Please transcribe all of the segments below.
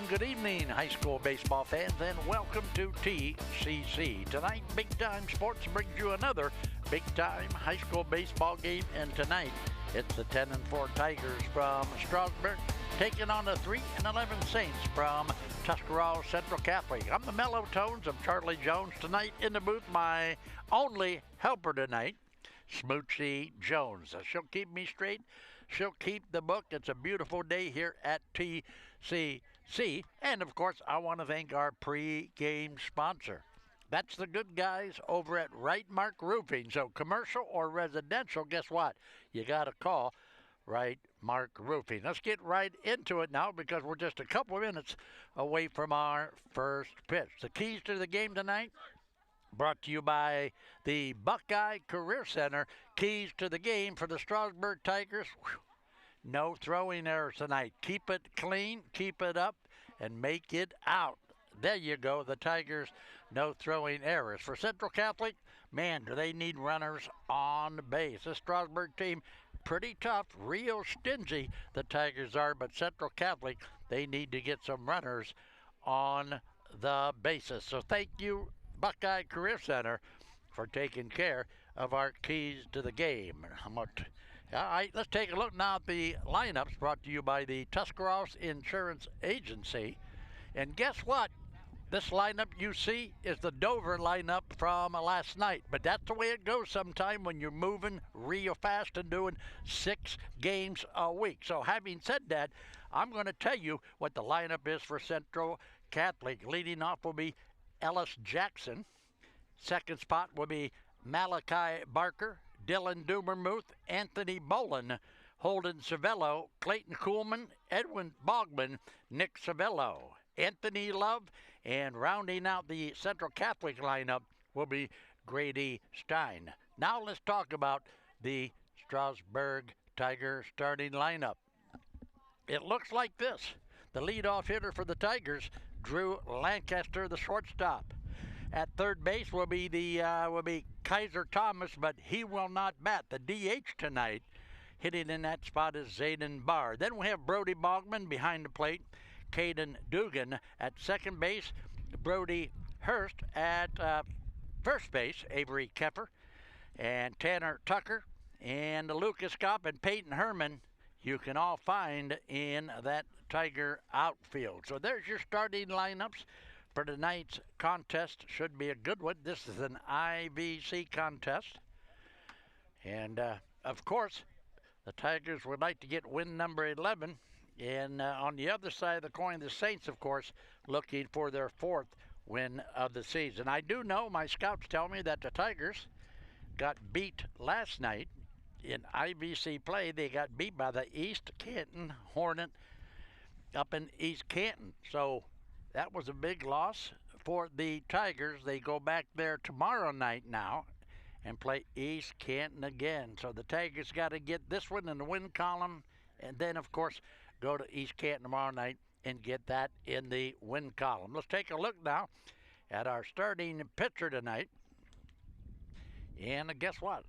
And good evening, high school baseball fans, and welcome to TCC. Tonight, Big Time Sports brings you another Big Time high school baseball game, and tonight it's the 10-4 Tigers from Strasburg taking on the 3-11 Saints from Tuscarawas Central Catholic. I'm the mellow tones of Charlie Jones. Tonight in the booth, my only helper tonight, Smoochie Jones. She'll keep me straight. She'll keep the book. It's a beautiful day here at TCC. And, of course, I want to thank our pre-game sponsor. That's the good guys over at Right Mark Roofing. So commercial or residential, guess what? You got to call Right Mark Roofing. Let's get right into it now because we're just a couple of minutes away from our first pitch. The keys to the game tonight brought to you by the Buckeye Career Center. Keys to the game for the Strasburg Tigers. Whew. No throwing errors tonight. Keep it clean, keep it up, and make it out. There you go. The Tigers, no throwing errors. For Central Catholic, man, do they need runners on base. This Strasburg team, pretty tough, real stingy, the Tigers are, but Central Catholic, they need to get some runners on the bases. So thank you, Buckeye Career Center, for taking care of our keys to the game. All right, let's take a look now at the lineups brought to you by the Tuscarawas Insurance Agency. And guess what? This lineup you see is the Dover lineup from last night. But that's the way it goes sometime when you're moving real fast and doing 6 games a week. So having said that, I'm going to tell you what the lineup is for Central Catholic. Leading off will be Ellis Jackson. Second spot will be Malachi Barker, Dylan Dumermuth, Anthony Bolin, Holden Savello, Clayton Kuhlman, Edwin Bogman, Nick Savello, Anthony Love, and rounding out the Central Catholic lineup will be Grady Stein. Now let's talk about the Strasburg Tiger starting lineup. It looks like this. The leadoff hitter for the Tigers, Drew Lancaster, the shortstop. At third base will be Kaiser Thomas, but he will not bat. The DH tonight, hitting in that spot is Zayden Barr. Then we have Brody Bogman behind the plate, Caden Dugan at second base, Brody Hurst at first base, Avery Keffer, and Tanner Tucker, and Lucas Kopp and Peyton Herman. You can all find in that Tiger outfield. So there's your starting lineups for tonight's contest. Should be a good one. This is an IVC contest. And, of course, the Tigers would like to get win number 11. And on the other side of the coin, the Saints, of course, looking for their 4th win of the season. I do know, my scouts tell me that the Tigers got beat last night in IVC play. They got beat by the East Canton Hornet up in East Canton. So that was a big loss for the Tigers. They go back there tomorrow night now and play East Canton again. So the Tigers got to get this one in the win column and then, of course, go to East Canton tomorrow night and get that in the win column. Let's take a look now at our starting pitcher tonight. And guess what?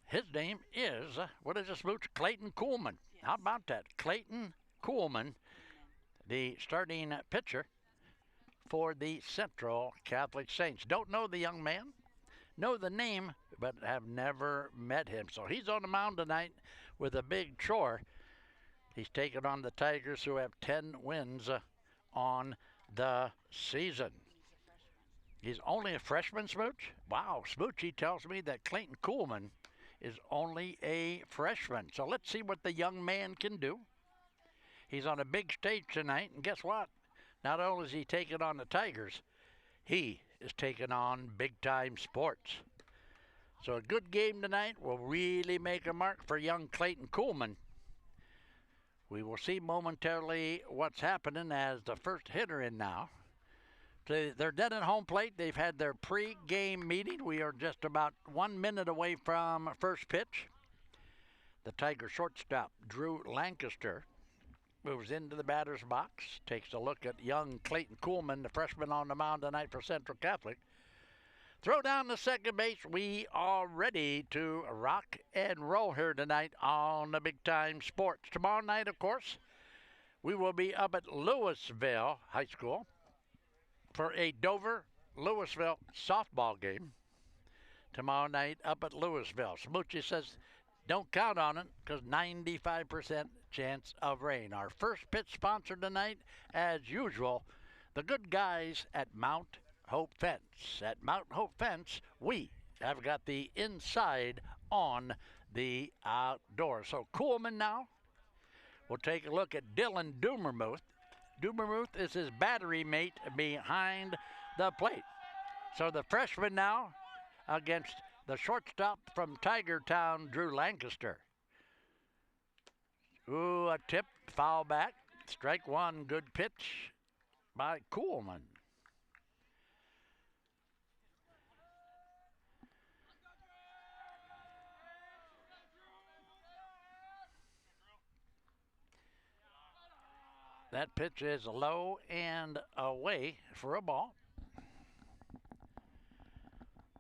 His name is, what is this, Smooch? Clayton Kuhlman. Yes. How about that? Clayton Kuhlman, the starting pitcher for the Central Catholic Saints. Don't know the young man, know the name, but have never met him. So he's on the mound tonight with a big chore. He's taking on the Tigers, who have 10 wins on the season. He's only a freshman, Smooch? Wow, Smooch, he tells me that Clayton Kuhlman is only a freshman. So let's see what the young man can do. He's on a big stage tonight, and guess what? Not only is he taking on the Tigers, he is taking on big-time sports. So a good game tonight will really make a mark for young Clayton Kuhlman. We will see momentarily what's happening as the first hitter in now. They're dead at home plate. They've had their pre-game meeting. We are just about 1 minute away from first pitch. The Tiger shortstop, Drew Lancaster, moves into the batter's box, takes a look at young Clayton Kuhlman, the freshman on the mound tonight for Central Catholic. Throw down the second base. We are ready to rock and roll here tonight on the Big Time Sports. Tomorrow night, of course, we will be up at Louisville High School for a Dover-Louisville softball game tomorrow night up at Louisville. Smoochie says don't count on it because 95% chance of rain. Our first pitch sponsor tonight, as usual, the good guys at Mount Hope Fence. At Mount Hope Fence, we have got the inside on the outdoors. So Kuhlman now will take a look at Dylan Dumermuth. Dumermuth is his battery mate behind the plate. So the freshman now against the shortstop from Tiger Town, Drew Lancaster. Ooh, a tip, foul back. Strike one, good pitch by Kuhlman. That pitch is low and away for a ball.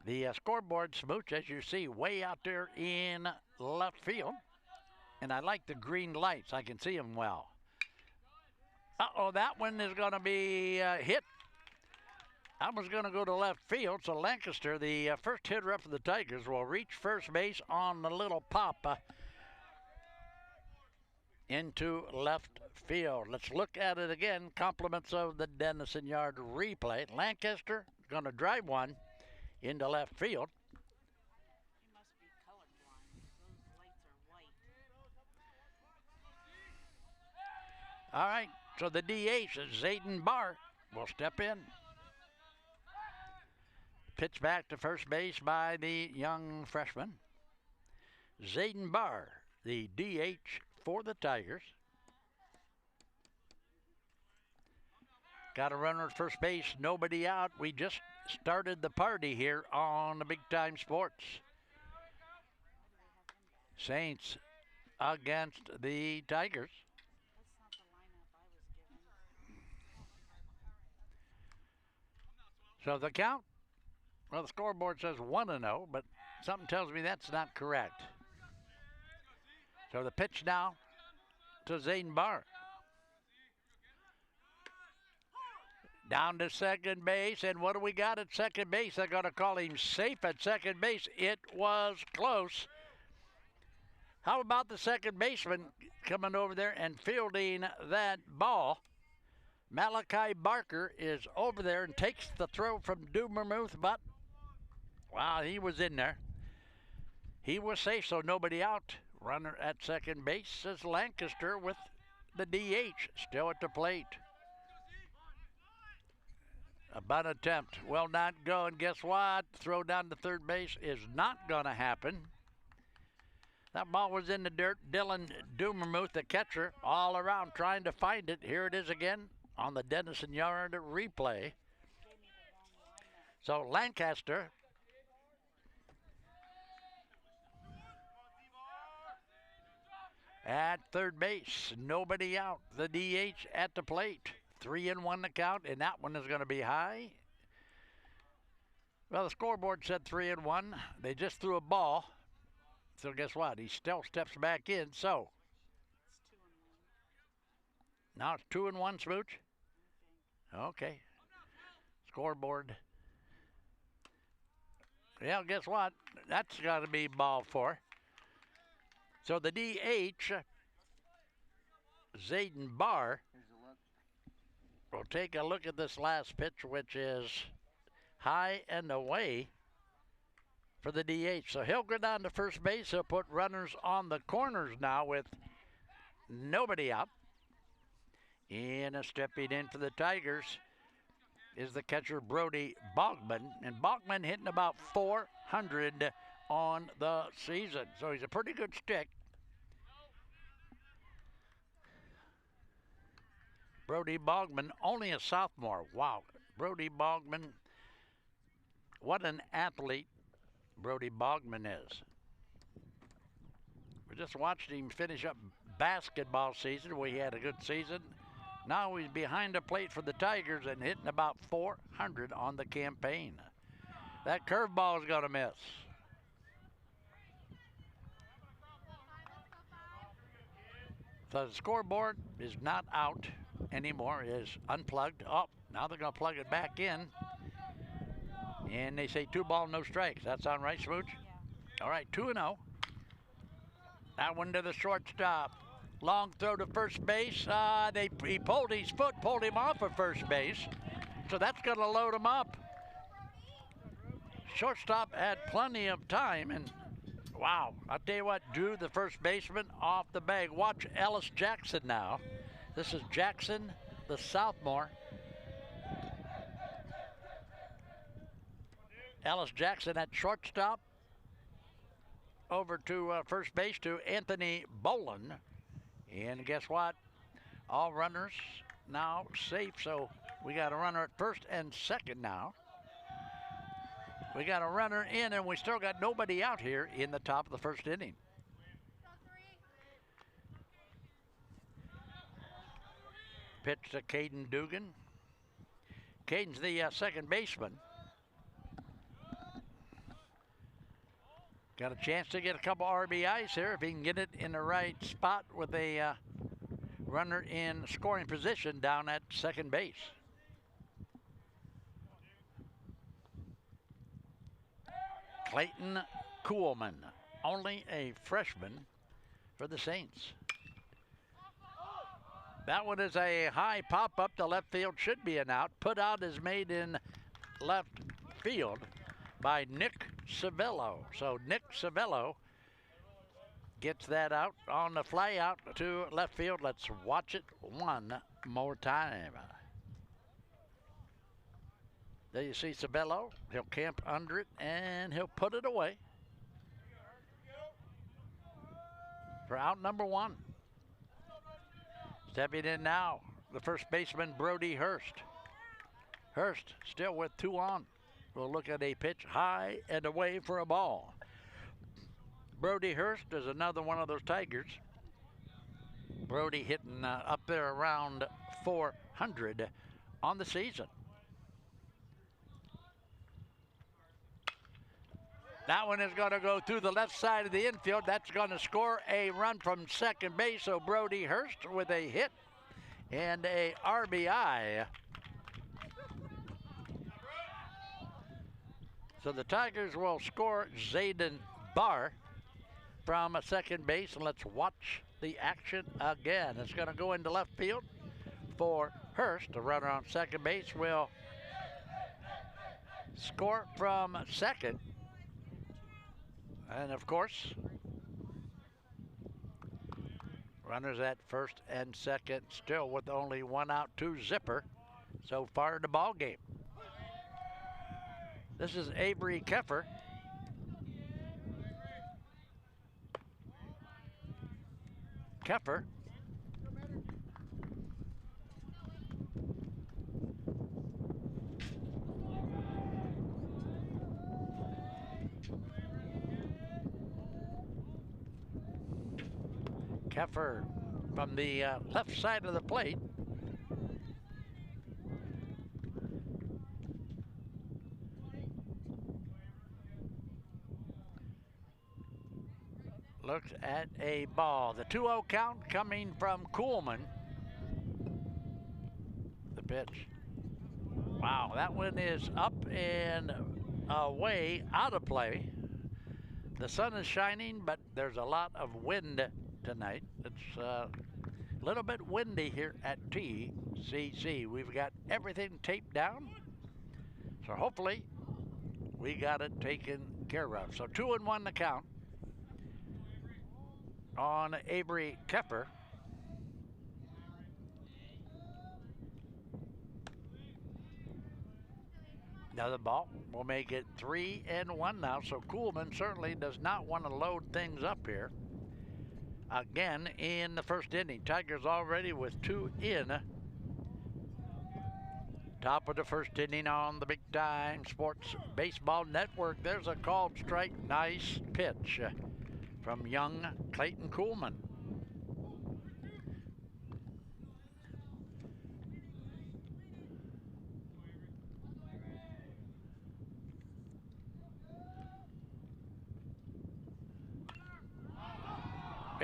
The scoreboard, Smooch, as you see, way out there in left field. And I like the green lights. I can see them well. Uh-oh, that one is going to be hit. That was going to go to left field. So Lancaster, the first hitter up for the Tigers, will reach first base on the little pop into left field. Let's look at it again. Compliments of the Dennison Yard replay. Lancaster going to drive one into left field. He must be colorblind. Those lights are white. All right, so the DH is Zayden Barr will step in. Pitch back to first base by the young freshman. Zayden Barr, the DH for the Tigers. Got a runner at first base, nobody out. We just started the party here on the Big Time Sports. Saints against the Tigers. That's not the lineup I was given. So the count, well, the scoreboard says 1-0, but something tells me that's not correct. So the pitch now to Zayden Barr. Down to second base, and what do we got at second base? They're going to call him safe at second base. It was close. How about the second baseman coming over there and fielding that ball? Malachi Barker is over there and takes the throw from Dumermuth, but, wow, he was in there. He was safe, so nobody out. Runner at second base is Lancaster with the DH still at the plate. A bunt attempt will not go, and guess what? Throw down to third base is not going to happen. That ball was in the dirt. Dylan Dumermuth, the catcher, all around trying to find it. Here it is again on the Dennison Yard replay. So Lancaster at third base, nobody out. The DH at the plate. 3-1 the count, and that one is going to be high. Well, the scoreboard said 3-1. They just threw a ball. So guess what? He still steps back in. So It's 2-1. now it's 2-1, Smooch. Okay. Scoreboard. Yeah, guess what? That's got to be ball four. So the DH, Zayden Barr, we'll take a look at this last pitch, which is high and away for the DH. So he'll go down to first base. He'll put runners on the corners now with nobody out. And stepping in for the Tigers is the catcher Brody Bogman. And Bogman hitting about 400 on the season. So he's a pretty good stick. Brody Bogman, only a sophomore. Wow. Brody Bogman, what an athlete Brody Bogman is. We just watched him finish up basketball season. We had a good season. Now he's behind the plate for the Tigers and hitting about 400 on the campaign. That curveball is going to miss. The scoreboard is not out anymore, it is unplugged. Oh, now they're going to plug it back in. And they say 2 ball, no strikes. That sound right, Smooch? Yeah. All right, 2-0. That one to the shortstop. Long throw to first base. He pulled his foot, pulled him off of first base. So that's going to load him up. Shortstop had plenty of time, and wow, I'll tell you what, drew the first baseman off the bag. Watch Ellis Jackson now. This is Jackson, the sophomore. Ellis Jackson at shortstop. Over to first base to Anthony Bolin. And guess what? All runners now safe, so we got a runner at first and second now. We got a runner in, and we still got nobody out here in the top of the first inning. Pitch to Caden Dugan. Caden's the second baseman. Got a chance to get a couple RBIs here if he can get it in the right spot with a runner in scoring position down at second base. Clayton Kuhlman, only a freshman for the Saints. That one is a high pop-up to left field, should be an out. Put out is made in left field by Nick Savello. So Nick Savello gets that out on the fly out to left field. Let's watch it one more time. There you see Savello. He'll camp under it and he'll put it away for out number 1. Stepping in now, the first baseman, Brody Hurst. Hurst still with 2 on. We'll look at a pitch high and away for a ball. Brody Hurst is another one of those Tigers. Brody hitting up there around 400 on the season. That one is going to go through the left side of the infield. That's going to score a run from second base. So Brody Hurst with a hit and a RBI. So the Tigers will score Zayden Barr from second base. And let's watch the action again. It's going to go into left field for Hurst. The runner on second base will score from second. And of course, runners at first and second, still with only 1 out, 2 zipper so far in the ball game. This is Avery Keffer. Keffer Keffer from the left side of the plate. Looks at a ball. The 2-0 count coming from Kuhlman. The pitch. Wow, that one is up and away, out of play. The sun is shining, but there's a lot of wind tonight. It's a little bit windy here at TCC. We've got everything taped down, so hopefully we got it taken care of. So 2-1 the count on Avery Keffer. Another ball will make it 3-1 now. So Kuhlman certainly does not want to load things up here. Again in the first inning. Tigers already with 2 in. Top of the first inning on the Big Time Sports Baseball Network. There's a called strike. Nice pitch from young Clayton Kuhlman.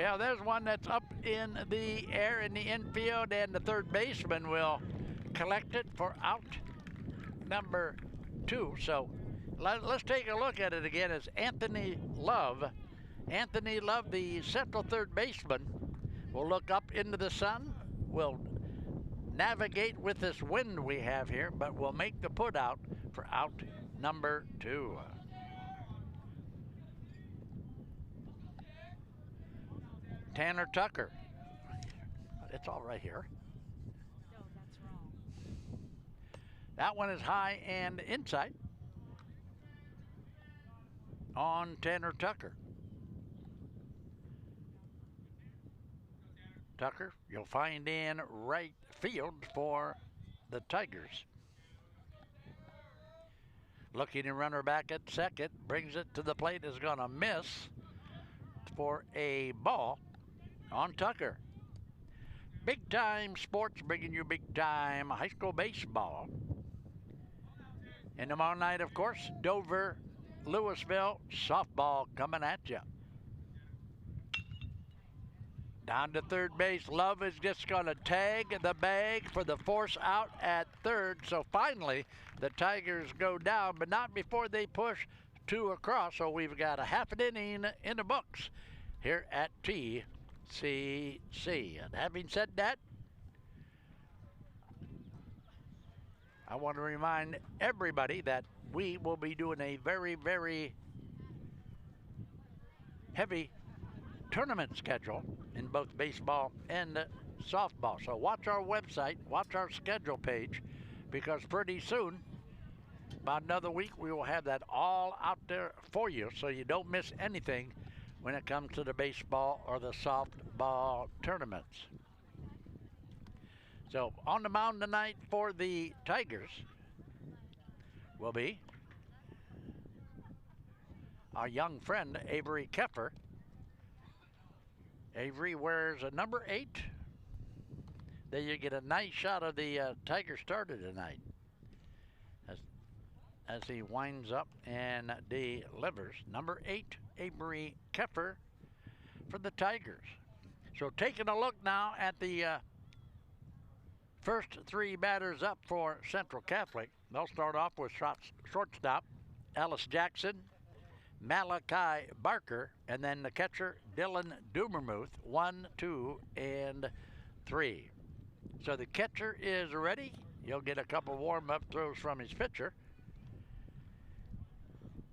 Yeah, there's one that's up in the air in the infield, and the third baseman will collect it for out number 2. So let's take a look at it again. It's Anthony Love. Anthony Love, the central third baseman, will look up into the sun, will navigate with this wind we have here, but will make the put out for out number 2. Tanner Tucker. It's all right here. No, that's wrong. That one is high and inside on Tanner Tucker. Tucker, you'll find in right field for the Tigers. Looking to runner back at second, brings it to the plate, is going to miss for a ball on Tucker. Big Time Sports bringing you big time high school baseball. And tomorrow night, of course, Dover, Louisville softball coming at you. Down to third base, Love is just going to tag the bag for the force out at third. So finally, the Tigers go down, but not before they push 2 across. So we've got a half an inning in the books here at TCC. And having said that, I want to remind everybody that we will be doing a very, very heavy tournament schedule in both baseball and softball. So watch our website, watch our schedule page, because pretty soon, about another week, we will have that all out there for you so you don't miss anything when it comes to the baseball or the softball tournaments. So on the mound tonight for the Tigers will be our young friend Avery Keffer. Avery wears a number 8. There you get a nice shot of the Tiger starter tonight as he winds up and delivers. Number 8, Avery Keffer for the Tigers. So taking a look now at the first 3 batters up for Central Catholic. They'll start off with shortstop Ellis Jackson, Malachi Barker, and then the catcher Dylan Dumermuth, 1, 2, and 3. So the catcher is ready. You'll get a couple warm-up throws from his pitcher.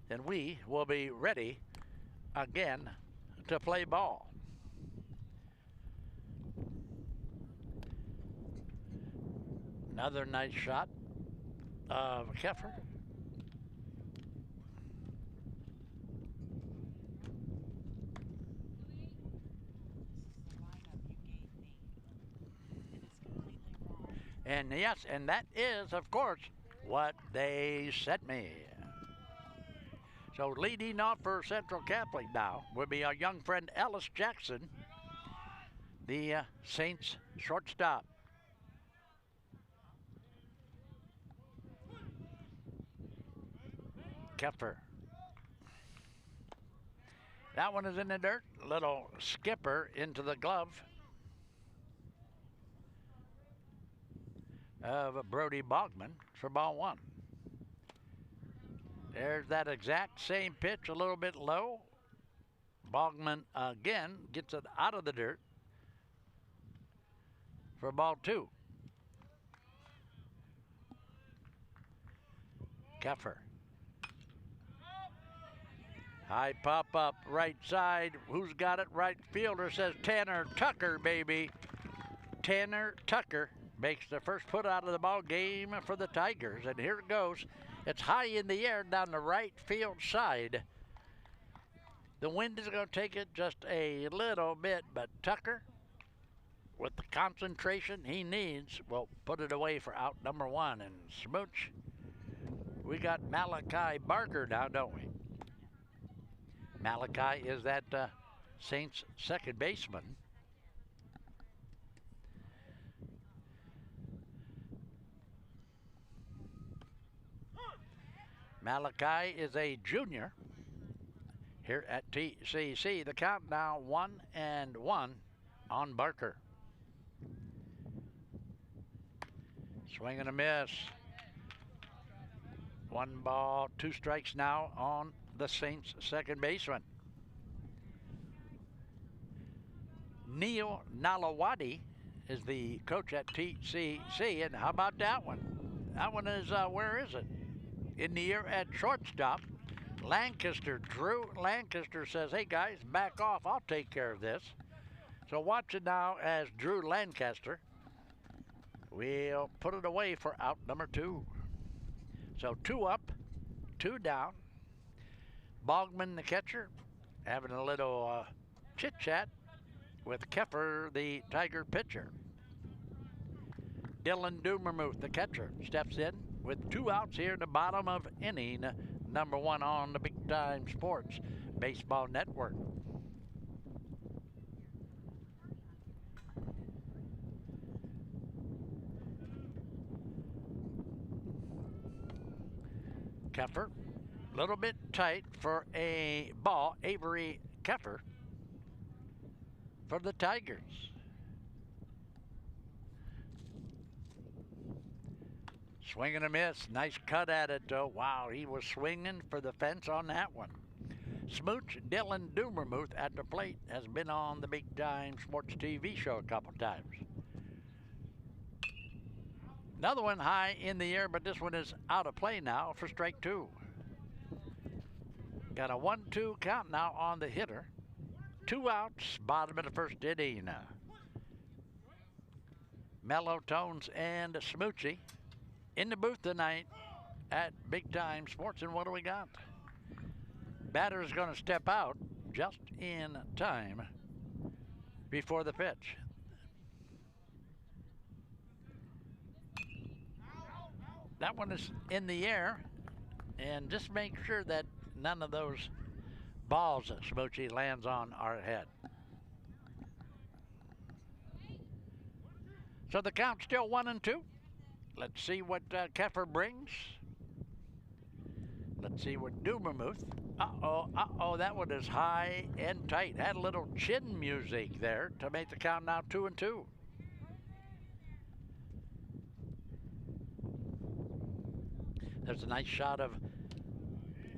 Then we will be ready again to play ball. Another nice shot of Keffer. And yes, and that is, of course, what they sent me. So leading off for Central Catholic now will be our young friend Ellis Jackson, the Saints shortstop. Keffer. That one is in the dirt. Little skipper into the glove of Brody Bogman for ball 1. There's that exact same pitch, a little bit low. Bogman again gets it out of the dirt for ball 2. Keffer. High pop up right side. Who's got it? Right fielder says Tanner Tucker, baby. Tanner Tucker makes the first put out of the ball game for the Tigers. And here it goes. It's high in the air down the right field side. The wind is going to take it just a little bit, but Tucker, with the concentration he needs, will put it away for out number 1. And smooch, we got Malachi Barker now, don't we? Malachi is that Saints second baseman. Malachi is a junior. here at TCC. The count now 1-1 on Barker. Swing and a miss. 1 ball, 2 strikes now on the Saints' second baseman. Neil Nalawadi is the coach at TCC, and how about that one? That one is, where is it? In the air at shortstop. Drew Lancaster says, hey guys, back off, I'll take care of this. So watch it now as Drew Lancaster will put it away for out number 2. So 2 up, 2 down. Bogman, the catcher, having a little chit-chat with Keffer, the Tiger pitcher. Dylan Dumermuth, the catcher, steps in with 2 outs here in the bottom of inning number 1 on the Big Time Sports Baseball Network. Keffer, a little bit tight for a ball. Avery Keffer for the Tigers. Swing and a miss. Nice cut at it, though. Wow, he was swinging for the fence on that one. Smooch Dylan Dumermuth at the plate has been on the Big Time Sports TV show a couple times. Another one high in the air, but this one is out of play now for strike 2. Got a 1-2 count now on the hitter. 2 outs, bottom of the first inning. Mellow Tones and Smoochie in the booth tonight at Big Time Sports. And what do we got? Batter's going to step out just in time before the pitch. That one is in the air, and just make sure that none of those balls that Smoochie lands on our head. So the count's still 1-2. Let's see what Keffer brings. Let's see what Dumermuth. That one is high and tight. Had a little chin music there to make the count now 2-2. There's a nice shot of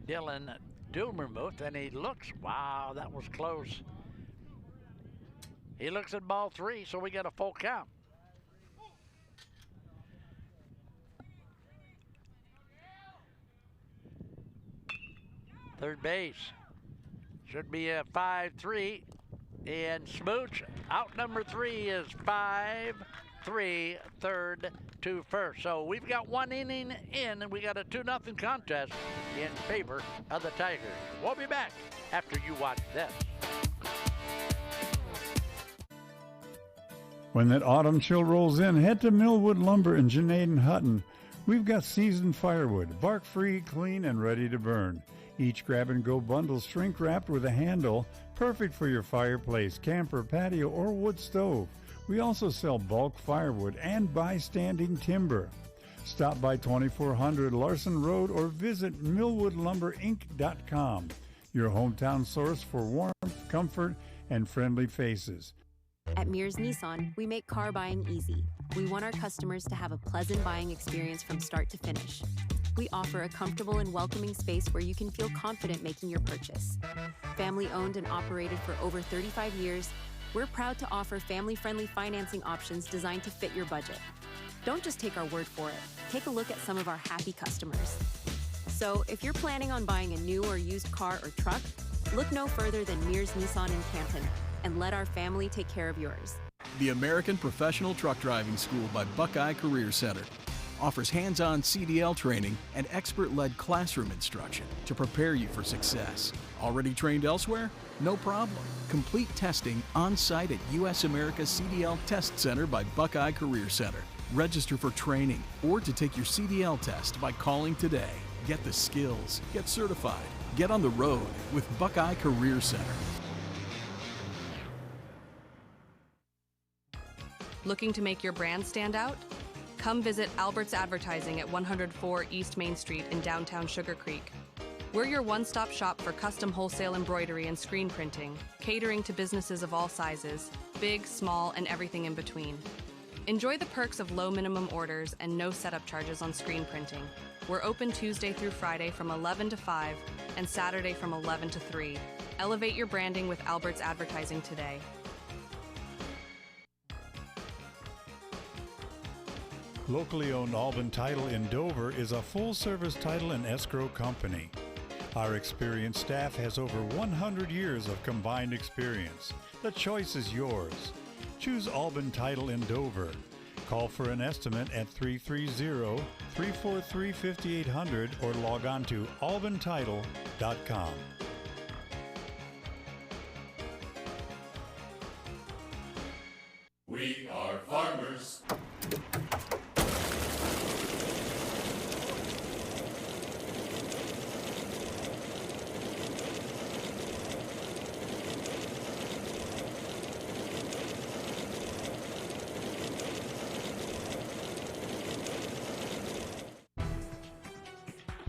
Dylan Dumermuth, and he looks, wow, that was close. He looks at ball 3, so we got a full count. Third base. Should be a 5-3. And Smooch, out number 3 is 5-3, third to first. So we've got 1 inning in, and we got a 2-0 contest in favor of the Tigers. We'll be back after you watch this. When that autumn chill rolls in, head to Millwood Lumber in Junaid and Hutton. We've got seasoned firewood, bark-free, clean, and ready to burn. Each grab-and-go bundle shrink-wrapped with a handle, perfect for your fireplace, camper, patio, or wood stove. We also sell bulk firewood and by-standing timber. Stop by 2400 Larson Road or visit millwoodlumberinc.com, your hometown source for warmth, comfort, and friendly faces. At Mears Nissan, we make car buying easy. We want our customers to have a pleasant buying experience from start to finish. We offer a comfortable and welcoming space where you can feel confident making your purchase. Family owned and operated for over 35 years, we're proud to offer family-friendly financing options designed to fit your budget. Don't just take our word for it. Take a look at some of our happy customers. So if you're planning on buying a new or used car or truck, look no further than Mears Nissan in Canton, and let our family take care of yours. The American Professional Truck Driving School by Buckeye Career Center offers hands-on CDL training and expert-led classroom instruction to prepare you for success. Already trained elsewhere? No problem. Complete testing on-site at U.S. America CDL Test Center by Buckeye Career Center. Register for training or to take your CDL test by calling today. Get the skills, get certified, get on the road with Buckeye Career Center. Looking to make your brand stand out? Come visit Albert's Advertising at 104 East Main Street in downtown Sugar Creek. We're your one-stop shop for custom wholesale embroidery and screen printing, catering to businesses of all sizes, big, small, and everything in between. Enjoy the perks of low minimum orders and no setup charges on screen printing. We're open Tuesday through Friday from 11 to 5 and Saturday from 11 to 3. Elevate your branding with Albert's advertising today. Locally owned Albin Title in Dover is a full-service title and escrow company. Our experienced staff has over 100 years of combined experience. The choice is yours. Choose Albin Title in Dover. Call for an estimate at 330-343-5800 or log on to albintitle.com. We are farmers.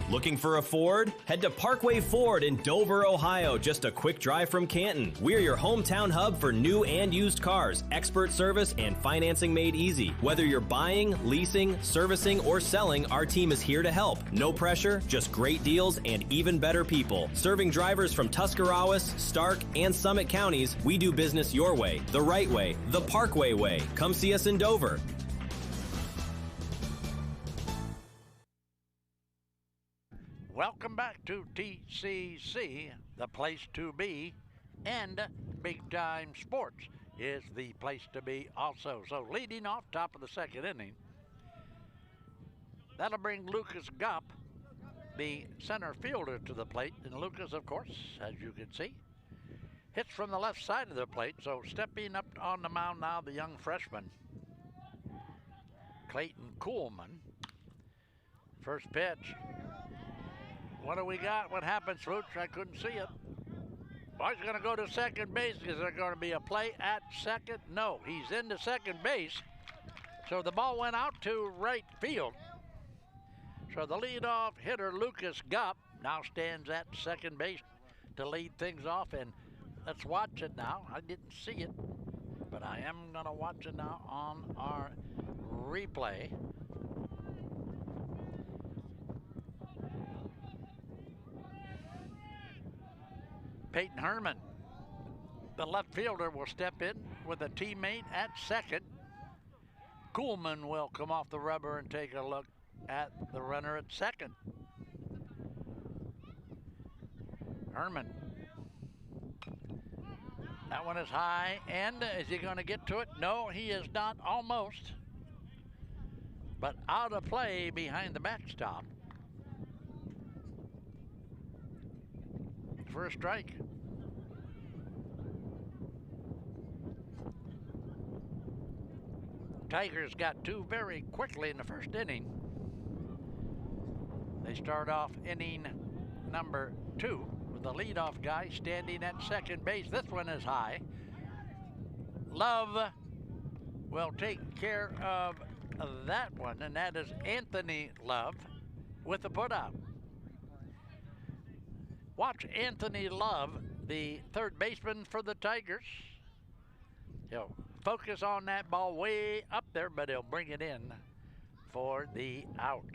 Looking for a Ford? Head to Parkway Ford in Dover, Ohio, just a quick drive from Canton. We're your hometown hub for new and used cars, expert service, and financing made easy. Whether you're buying, leasing, servicing, or selling, our team is here to help. No pressure, just great deals and even better people. Serving drivers from Tuscarawas, Stark, and Summit counties, we do business your way, the right way, the Parkway way. Come see us in Dover. Welcome back to TCC, the place to be, and Big Time Sports is the place to be also. So leading off top of the second inning, that'll bring Lucas Gupp, the center fielder, to the plate. And Lucas, of course, as you can see, hits from the left side of the plate. So stepping up on the mound now, the young freshman, Clayton Kuhlman. First pitch. What do we got? What happened, Swooch? I couldn't see it. Oh, he's going to go to second base. Is there going to be a play at second? No, he's into second base. So the ball went out to right field. So the leadoff hitter, Lucas Gupp, now stands at second base to lead things off. And let's watch it now. I didn't see it, but I am going to watch it now on our replay. Peyton Herman, the left fielder, will step in with a teammate at second. Kuhlman will come off the rubber and take a look at the runner at second. Herman. That one is high, and is he going to get to it? No, he is not, almost. But out of play behind the backstop. For a strike. Tigers got two very quickly in the first inning. They start off inning number 2 with the leadoff guy standing at second base. This one is high. Love will take care of that one, and that is Anthony Love with the putout. Watch Anthony Love, the third baseman for the Tigers. He'll focus on that ball way up there, but he'll bring it in for the out.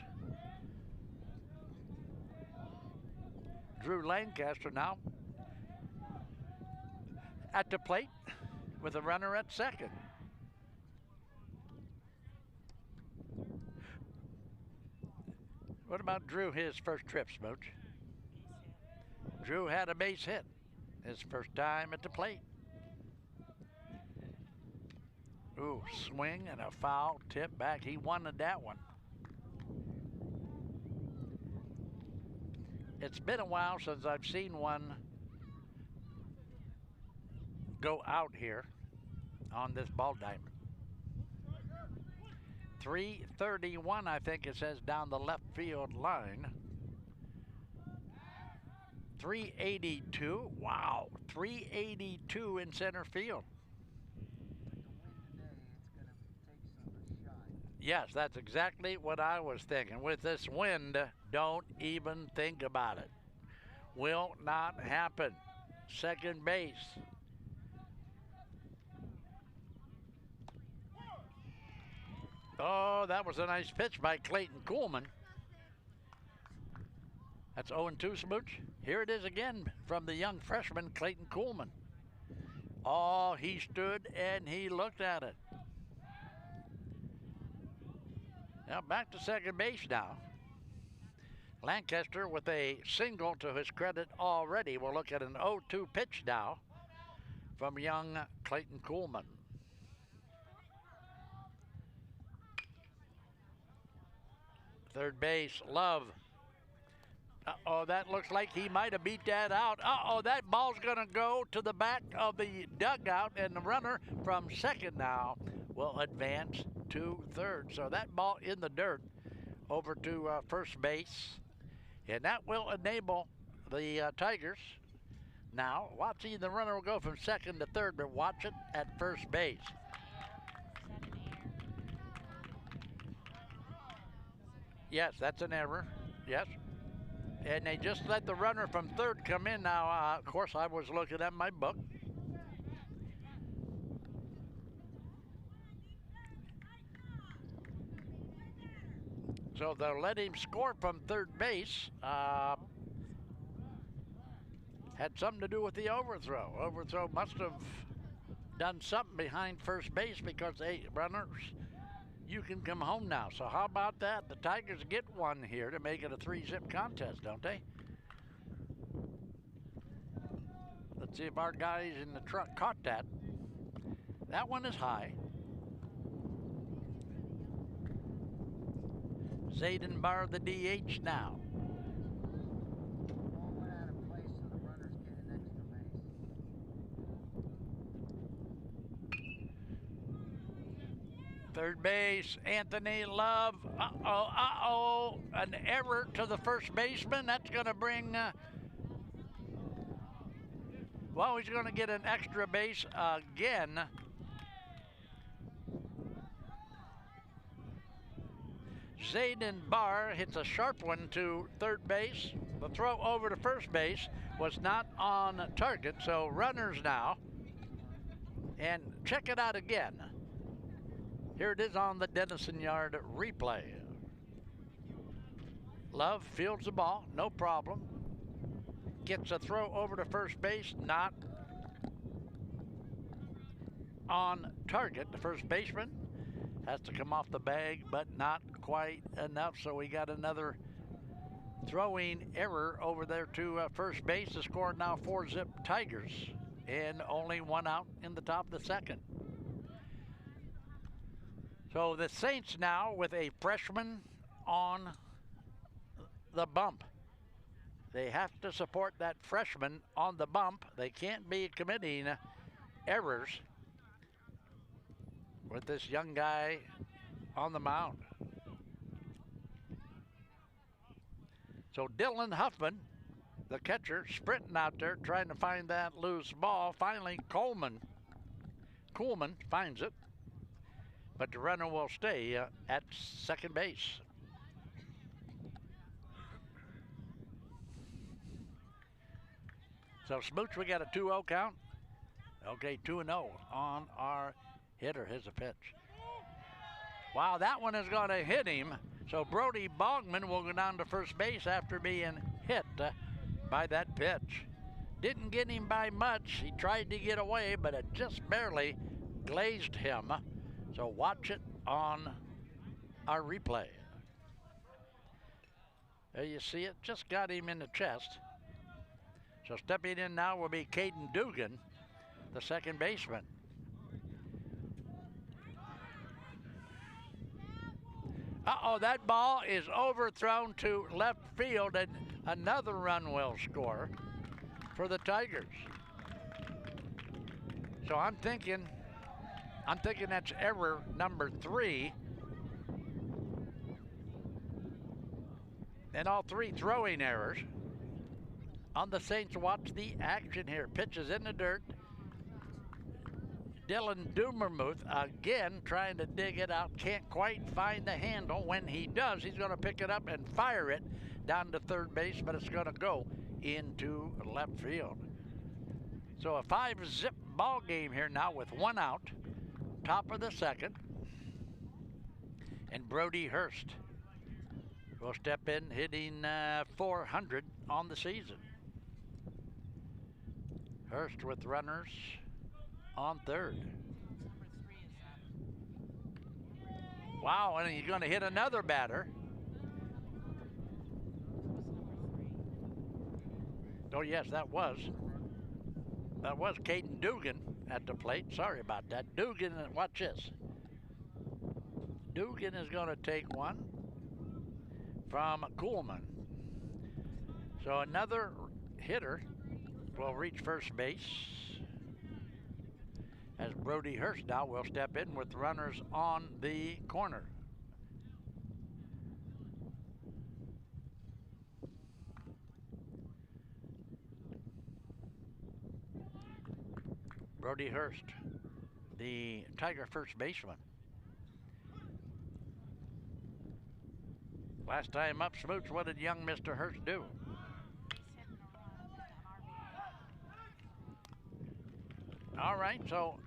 Drew Lancaster now at the plate with a runner at second. What about Drew, his first trip, Smooch? Drew had a base hit his first time at the plate. Ooh, swing and a foul tip back. He wanted that one. It's been a while since I've seen one go out here on this ball diamond. 331, I think it says, down the left field line. 382, wow, 382 in center field. Yes, that's exactly what I was thinking. With this wind, don't even think about it. will not happen. Second base. Oh, that was a nice pitch by Clayton Kuhlman. That's 0-2, Smooch. Here it is again from the young freshman, Clayton Kuhlman. Oh, he stood and he looked at it. Now back to second base now. Lancaster with a single to his credit already. We'll look at an 0-2 pitch now from young Clayton Kuhlman. Third base, Love. Uh-oh, that looks like he might have beat that out. Uh-oh, that ball's going to go to the back of the dugout, and the runner from second now will advance to third. So that ball in the dirt over to first base, and that will enable the Tigers. Now, watching the runner will go from second to third, but watch it at first base. Yes, that's an error. Yes. And they just let the runner from third come in now. Of course, I was looking at my book. So they'll let him score from third base. Had something to do with the overthrow. Overthrow must have done something behind first base because, hey, runners, you can come home now. So how about that? The Tigers get one here to make it a 3-zip contest, don't they? Let's see if our guys in the truck caught that. That one is high. Zayden Barr, the DH now. Third base, Anthony Love. Uh-oh. An error to the first baseman. That's going to bring, well, he's going to get an extra base again. Zayden Barr hits a sharp one to third base. The throw over to first base was not on target, so runners now. And check it out again. Here it is on the Denison Yard replay. Love fields the ball, no problem. Gets a throw over to first base, not on target. The first baseman has to come off the bag, but not quite enough. So we got another throwing error over there to first base. The score now 4-zip Tigers, and only one out in the top of the second. So the Saints now with a freshman on the bump. They have to support that freshman on the bump. They can't be committing errors with this young guy on the mound. So Dylan Huffman, the catcher, sprinting out there trying to find that loose ball. Finally, Kuhlman finds it, but the runner will stay at second base. So Smooch, we got a 2-0 count. Okay, 2-0 on our hitter. Here's a pitch. Wow, that one is going to hit him. So Brody Bogman will go down to first base after being hit by that pitch. Didn't get him by much. He tried to get away, but it just barely glazed him. So watch it on our replay. There you see it, just got him in the chest. So stepping in now will be Caden Dugan, the second baseman. Uh-oh, that ball is overthrown to left field, and another run will score for the Tigers. So I'm thinking that's error number 3. And all 3 throwing errors. On the Saints, watch the action here. Pitches in the dirt. Dylan Dumermuth again trying to dig it out. Can't quite find the handle. When he does, he's going to pick it up and fire it down to third base, but it's going to go into left field. So a 5-zip ball game here now with 1 out, top of the second. And Brody Hurst will step in, hitting 400 on the season. Hurst with runners on third. Wow, and he's going to hit another batter. Oh yes, that was Caden Dugan at the plate. Sorry about that. Dugan, watch this. Dugan is going to take one from Kuhlman. So another hitter will reach first base as Brody Hurst now will step in with runners on the corner. Brody Hurst, the Tiger first baseman. Last time up, Smooch, what did young Mr. Hurst do? All right, so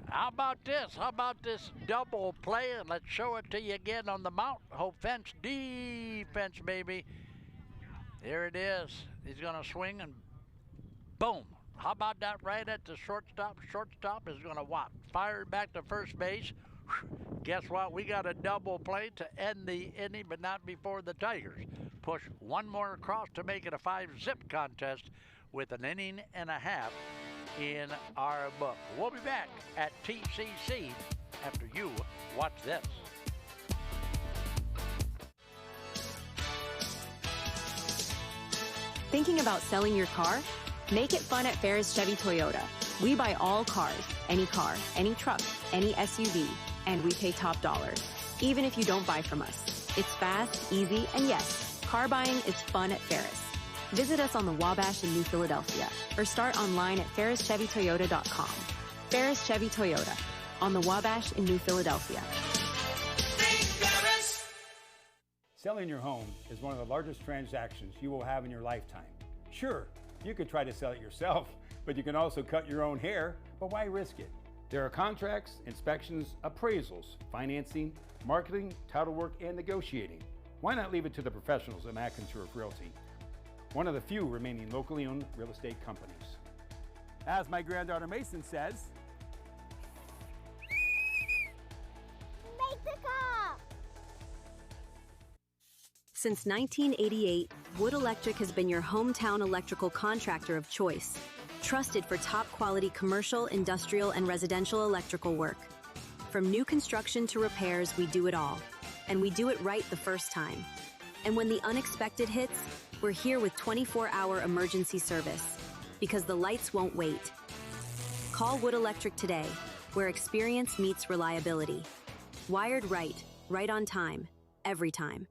how about this? How about this double play? And let's show it to you again on the Mount Hope fence. Defense, baby. There it is. He's going to swing and boom. How about that right at the shortstop? Shortstop is going to what? Fire back to first base. Guess what? We got a double play to end the inning, but not before the Tigers push one more across to make it a 5-zip contest with an inning and a half in our book. We'll be back at TCC after you watch this. Thinking about selling your car? Make it fun at Ferris Chevy Toyota. We buy all cars, any truck, any SUV, and we pay top dollar, even if you don't buy from us. It's fast, easy, and yes, car buying is fun at Ferris. Visit us on the Wabash in New Philadelphia or start online at ferrischevitoyota.com. Ferris Chevy Toyota on the Wabash in New Philadelphia. Selling your home is one of the largest transactions you will have in your lifetime. Sure, you could try to sell it yourself, but you can also cut your own hair, but why risk it? There are contracts, inspections, appraisals, financing, marketing, title work, and negotiating. Why not leave it to the professionals at McIntyre Realty, one of the few remaining locally owned real estate companies? As my granddaughter Mason says, make the call! Since 1988, Wood Electric has been your hometown electrical contractor of choice, trusted for top-quality commercial, industrial, and residential electrical work. From new construction to repairs, we do it all. And we do it right the first time. And when the unexpected hits, we're here with 24-hour emergency service, because the lights won't wait. Call Wood Electric today, where experience meets reliability. Wired right, right on time, every time.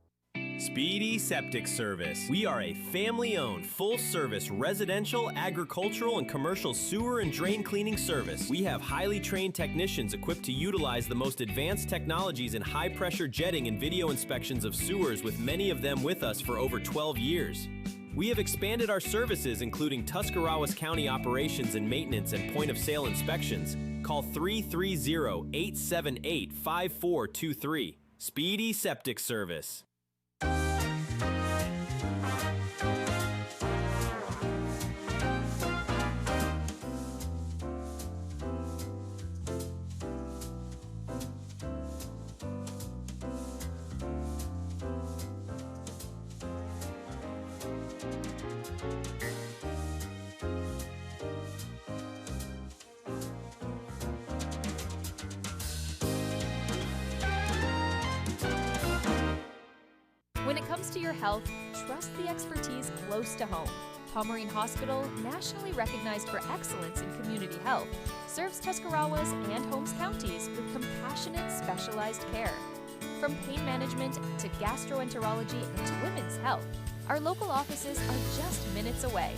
Speedy Septic Service. We are a family-owned, full-service residential, agricultural, and commercial sewer and drain cleaning service. We have highly trained technicians equipped to utilize the most advanced technologies in high-pressure jetting and video inspections of sewers, with many of them with us for over 12 years. We have expanded our services, including Tuscarawas County operations and maintenance and point-of-sale inspections. Call 330-878-5423. Speedy Septic Service. When it comes to your health, trust the expertise close to home. Pomerene Hospital, nationally recognized for excellence in community health, serves Tuscarawas and Holmes counties with compassionate, specialized care. From pain management to gastroenterology and to women's health, our local offices are just minutes away.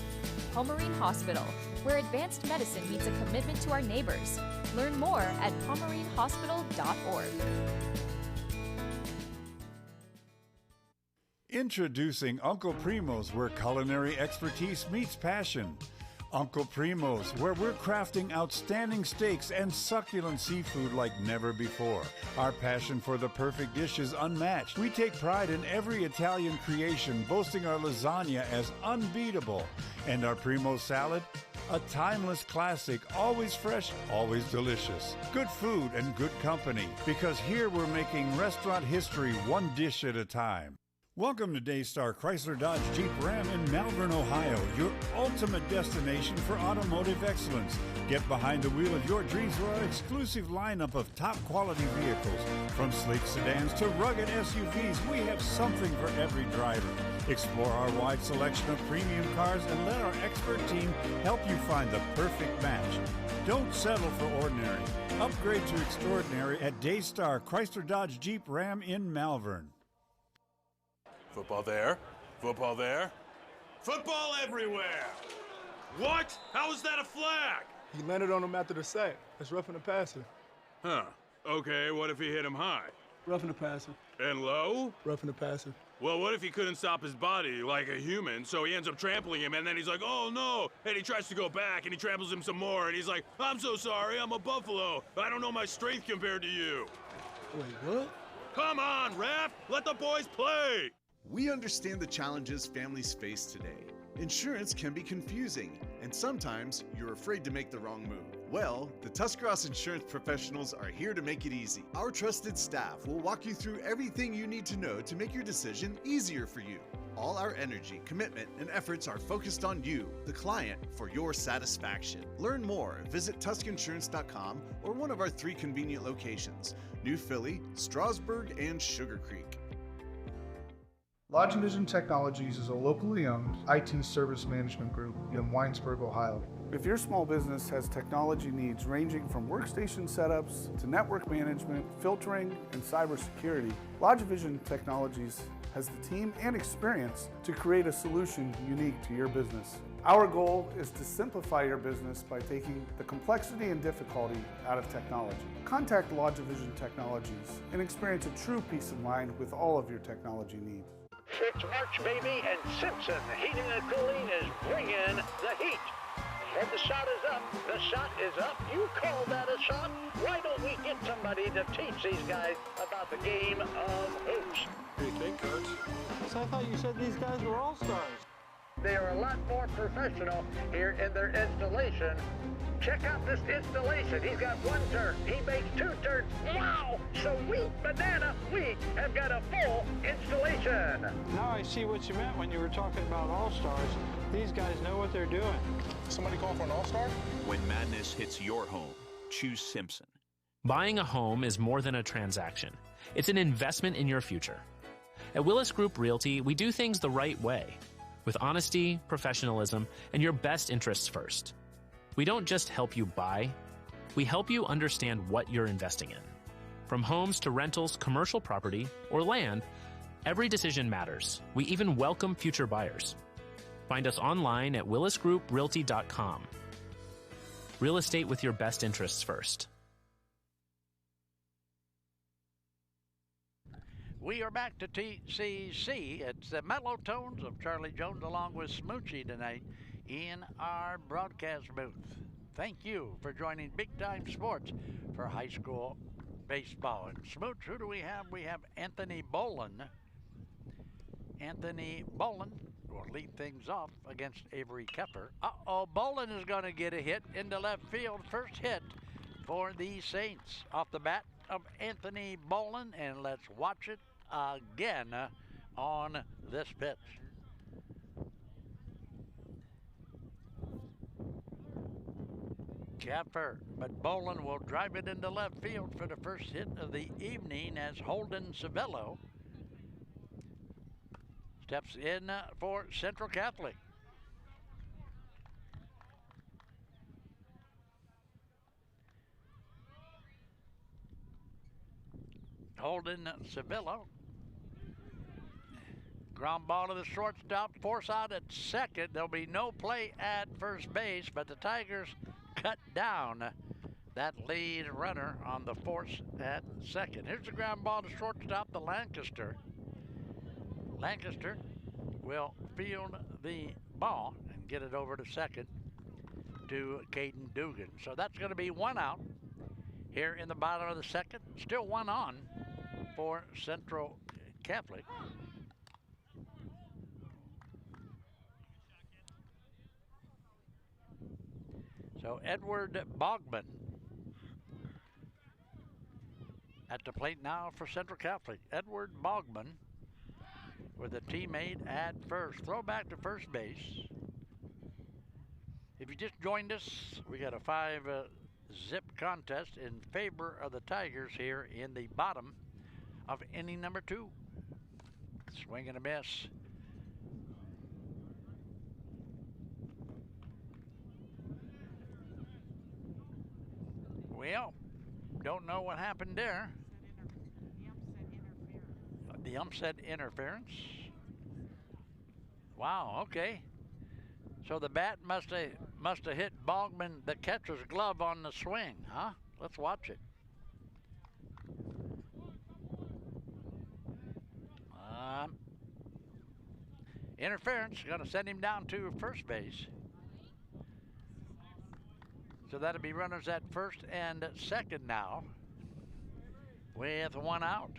Pomerene Hospital, where advanced medicine meets a commitment to our neighbors. Learn more at pomerenehospital.org. Introducing Uncle Primo's, where culinary expertise meets passion. Uncle Primo's, where we're crafting outstanding steaks and succulent seafood like never before. Our passion for the perfect dish is unmatched. We take pride in every Italian creation, boasting our lasagna as unbeatable. And our Primo salad, a timeless classic, always fresh, always delicious. Good food and good company, because here we're making restaurant history one dish at a time. Welcome to Daystar Chrysler Dodge Jeep Ram in Malvern, Ohio, your ultimate destination for automotive excellence. Get behind the wheel of your dreams for our exclusive lineup of top quality vehicles. From sleek sedans to rugged SUVs, we have something for every driver. Explore our wide selection of premium cars and let our expert team help you find the perfect match. Don't settle for ordinary. Upgrade to extraordinary at Daystar Chrysler Dodge Jeep Ram in Malvern. Football there. Football there. Football everywhere! What? How is that a flag? He landed on him after the sack. That's roughing the passer. Huh. Okay, what if he hit him high? Roughing the passer. And low? Roughing the passer. Well, what if he couldn't stop his body like a human, so he ends up trampling him, and then he's like, oh no! And he tries to go back, and he tramples him some more, and he's like, I'm so sorry, I'm a buffalo. I don't know my strength compared to you. Wait, what? Come on, ref! Let the boys play! We understand the challenges families face today. Insurance can be confusing, and sometimes you're afraid to make the wrong move. Well, the Tuscarawas insurance professionals are here to make it easy. Our trusted staff will walk you through everything you need to know to make your decision easier for you. All our energy, commitment, and efforts are focused on you, the client, for your satisfaction. Learn more. Visit TuscInsurance.com or one of our 3 convenient locations: New Philly, Strasburg, and Sugar Creek. Lodge Vision Technologies is a locally owned IT service management group in Winesburg, Ohio. If your small business has technology needs ranging from workstation setups to network management, filtering, and cybersecurity, Lodge Vision Technologies has the team and experience to create a solution unique to your business. Our goal is to simplify your business by taking the complexity and difficulty out of technology. Contact Lodge Vision Technologies and experience a true peace of mind with all of your technology needs. It's March, baby, and Simpson Heating and Cooling is bringing the heat. And the shot is up. The shot is up. You call that a shot? Why don't we get somebody to teach these guys about the game of hoops? What do you think, Coach? So I thought you said these guys were all-stars. They are a lot more professional here in their installation. Check out this installation. He's got 1 turn. He makes 2 turns. Wow! Sweet banana. We have got a full installation. Now I see what you meant when you were talking about all-stars. These guys know what they're doing. Somebody call for an all-star? When madness hits your home, choose Simpson. Buying a home is more than a transaction. It's an investment in your future. At Willis Group Realty, we do things the right way, with honesty, professionalism, and your best interests first. We don't just help you buy, we help you understand what you're investing in. From homes to rentals, commercial property, or land, every decision matters. We even welcome future buyers. Find us online at willisgrouprealty.com. Real estate with your best interests first. We are back to TCC. It's the mellow tones of Charlie Jones along with Smoochie tonight in our broadcast booth. Thank you for joining Big Time Sports for high school baseball. And Smooch, who do we have? We have Anthony Bolin. Anthony Bolin will lead things off against Avery Keffer. Uh-oh, Bolin is going to get a hit into left field. First hit for the Saints off the bat of Anthony Bolin, and let's watch it again on this pitch. Keffer, but Bolin will drive it into left field for the first hit of the evening as Holden Savello steps in for Central Catholic. Holden Savello. Ground ball to the shortstop, force out at second. There'll be no play at first base, but the Tigers cut down that lead runner on the force at second. Here's the ground ball to shortstop, the Lancaster. 1-0 Lancaster will field the ball and get it over to second to Caden Dugan. So that's going to be one out here in the bottom of the second. Still one on for Central Catholic. So Edward Bogman at the plate now for Central Catholic. Edward Bogman with a teammate at first. Throw back to first base. If you just joined us, we got a 5-zip contest in favor of the Tigers here in the bottom of inning number 2. Swing and a miss. Well, don't know what happened there. The ump said interference. Wow, okay. So the bat must have hit Bogman, the catcher's glove, on the swing, huh? Let's watch it. Interference, gonna send him down to first base. So that'll be runners at first and second now with one out.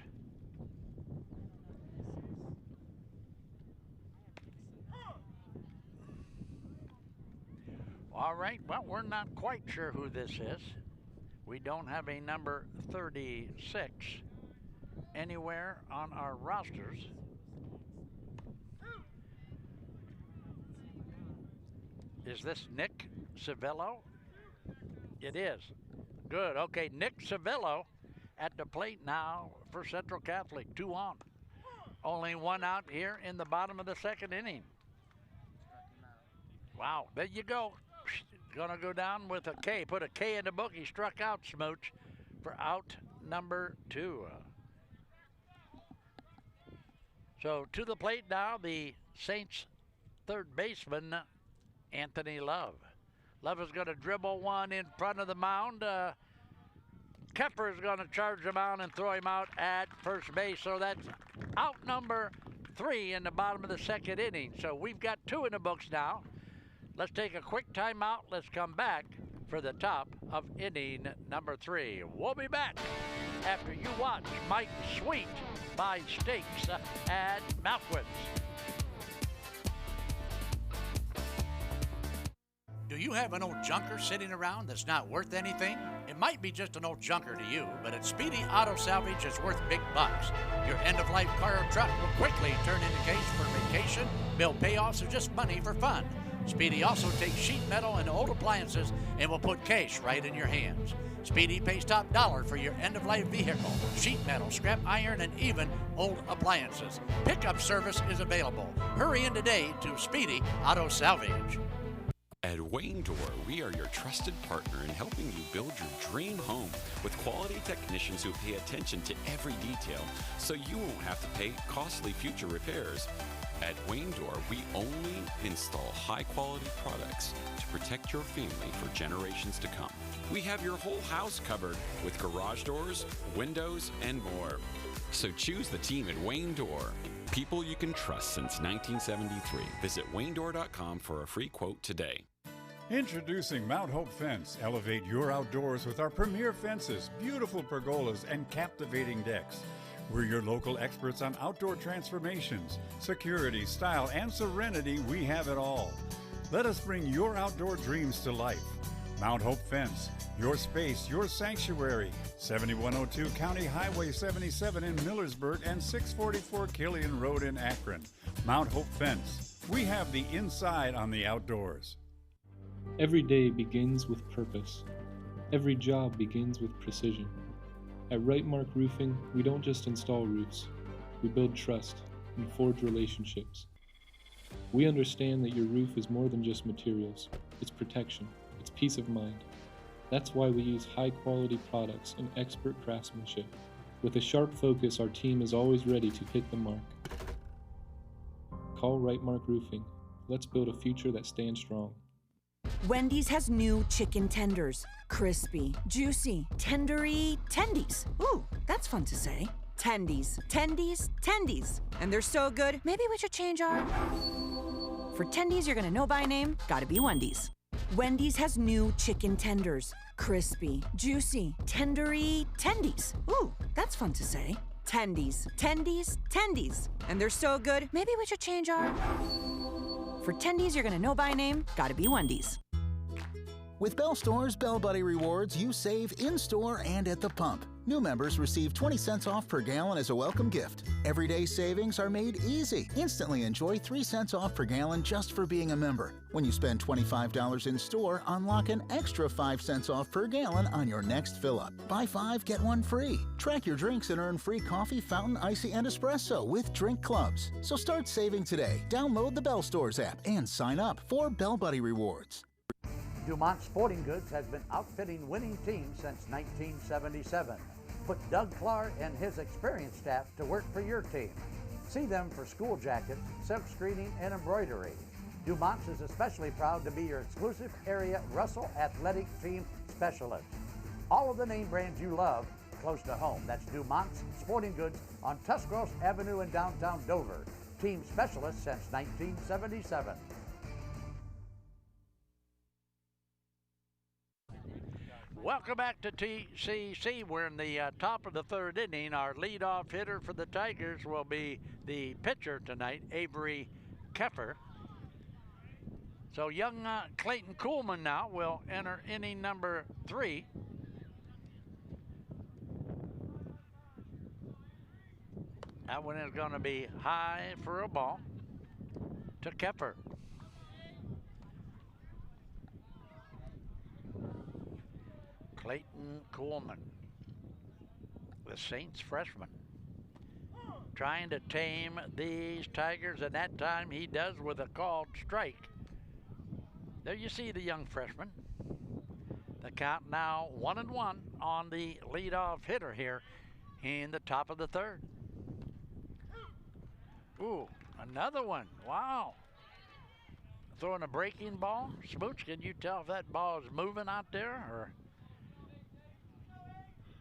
All right, well, we're not quite sure who this is. We don't have a number 36 anywhere on our rosters. Is this Nick Civello? It is. Good. Okay, Nick Civello at the plate now for Central Catholic. 2 on. Only one out here in the bottom of the second inning. Wow, there you go. Gonna go down with a K. Put a K in the book. He struck out, Smooch, for out number 2. So to the plate now, the Saints third baseman, Anthony Love. Love is going to dribble one in front of the mound. Kepper is going to charge him out and throw him out at first base. So that's out number 3 in the bottom of the second inning. So we've got 2 in the books now. Let's take a quick timeout. Let's come back for the top of inning number 3. We'll be back after you watch Mike Sweet buy steaks at Malquitz. Do you have an old junker sitting around that's not worth anything? It might be just an old junker to you, but at Speedy Auto Salvage it's worth big bucks. Your end-of-life car or truck will quickly turn into cash for vacation, bill payoffs, or just money for fun. Speedy also takes sheet metal and old appliances and will put cash right in your hands. Speedy pays top dollar for your end-of-life vehicle, sheet metal, scrap iron, and even old appliances. Pickup service is available. Hurry in today to Speedy Auto Salvage. At Wayne Door, we are your trusted partner in helping you build your dream home with quality technicians who pay attention to every detail so you won't have to pay costly future repairs. At Wayne Door, we only install high-quality products to protect your family for generations to come. We have your whole house covered with garage doors, windows, and more. So choose the team at Wayne Door. People you can trust since 1973. Visit WayneDoor.com for a free quote today. Introducing Mount Hope Fence. Elevate your outdoors with our premier fences, beautiful pergolas, and captivating decks. We're your local experts on outdoor transformations, security, style, and serenity. We have it all. Let us bring your outdoor dreams to life. Mount Hope Fence, your space, your sanctuary. 7102 County Highway 77 in Millersburg and 644 Killian Road in Akron. Mount Hope Fence. We have the inside on the outdoors. Every day begins with purpose. Every job begins with precision. At Right Mark Roofing, we don't just install roofs. We build trust and forge relationships. We understand that your roof is more than just materials. It's protection. It's peace of mind. That's why we use high-quality products and expert craftsmanship. With a sharp focus, our team is always ready to hit the mark. Call Right Mark Roofing. Let's build a future that stands strong. Wendy's has new chicken tenders. Crispy, juicy, tendery tendies. Ooh, that's fun to say. Tendies, tendies, tendies. And they're so good, maybe we should change our... For tendies you're gonna know by name, gotta be Wendy's. Wendy's has new chicken tenders. Crispy, juicy, tendery tendies. Ooh, that's fun to say. Tendies, tendies, tendies. And they're so good, maybe we should change our... For tendies you're gonna know by name, gotta be Wendy's. With Bell Store's Bell Buddy Rewards, you save in-store and at the pump. New members receive 20 cents off per gallon as a welcome gift. Everyday savings are made easy. Instantly enjoy 3 cents off per gallon just for being a member. When you spend $25 in store, unlock an extra 5 cents off per gallon on your next fill-up. Buy 5, get 1 free. Track your drinks and earn free coffee, fountain, icy, and espresso with drink clubs. So start saving today. Download the Bell Stores app and sign up for Bell Buddy Rewards. Dumont Sporting Goods has been outfitting winning teams since 1977. Put Doug Clark and his experienced staff to work for your team. See them for school jackets, silk screening, and embroidery. Dumont's is especially proud to be your exclusive area Russell Athletic Team Specialist. All of the name brands you love close to home. That's Dumont's Sporting Goods on Tuscarawas Avenue in downtown Dover. Team Specialist since 1977. Welcome back to TCC. We're in the top of the third inning. Our leadoff hitter for the Tigers will be the pitcher tonight, Avery Keffer. So young Clayton Kuhlman now will enter inning number 3. That one is going to be high for a ball to Keffer. Clayton Kuhlman, the Saints freshman, trying to tame these Tigers, and that time he does with a called strike. There you see the young freshman. The count now 1-1 on the leadoff hitter here in the top of the third. Ooh, another one. Wow. Throwing a breaking ball. Smooch, can you tell if that ball is moving out there? Or?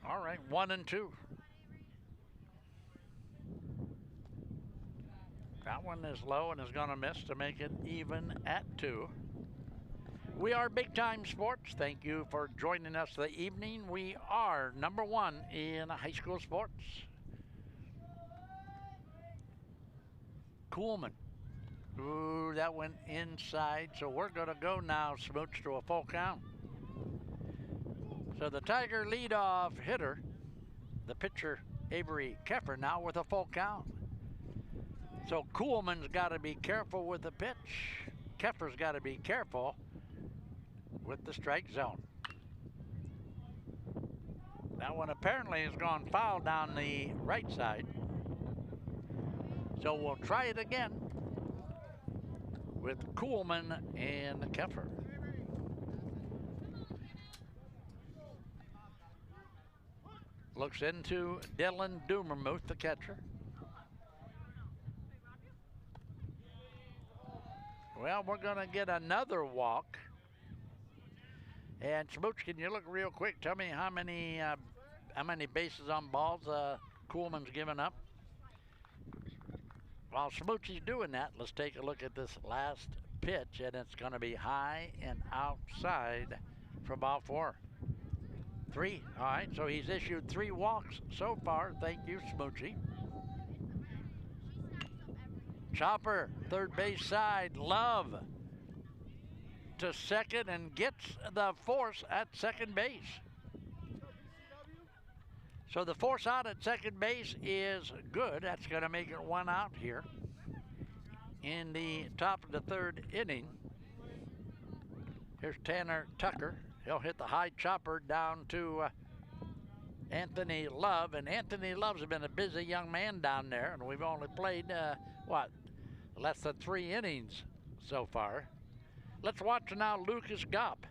All right, 1-2. That one is low and is going to miss to make it even at 2. We are Big Time Sports. Thank you for joining us this evening. We are number 1 in high school sports. Kuhlman. Ooh, that went inside. So we're going to go now, Smooch, to a full count. So the Tiger leadoff hitter, the pitcher Avery Keffer, now with a full count. So Kuhlman's got to be careful with the pitch. Keffer's got to be careful with the strike zone. That one apparently has gone foul down the right side. So we'll try it again with Kuhlman and Keffer. Looks into Dylan Dumermuth, the catcher. Well, we're going to get another walk. And Smooch, can you look real quick? Tell me how many bases on balls Kuhlman's given up. While Smooch is doing that, let's take a look at this last pitch, and it's going to be high and outside for ball 4. 3. All right, so he's issued 3 walks so far. Thank you, Smoochy. Chopper, third base side. Love to second and gets the force at second base. So the force out at second base is good. That's going to make it 1 out here in the top of the third inning. Here's Tanner Tucker. He'll hit the high chopper down to Anthony Love. And Anthony Love's been a busy young man down there. And we've only played, less than 3 innings so far. Let's watch now Lucas Gopp.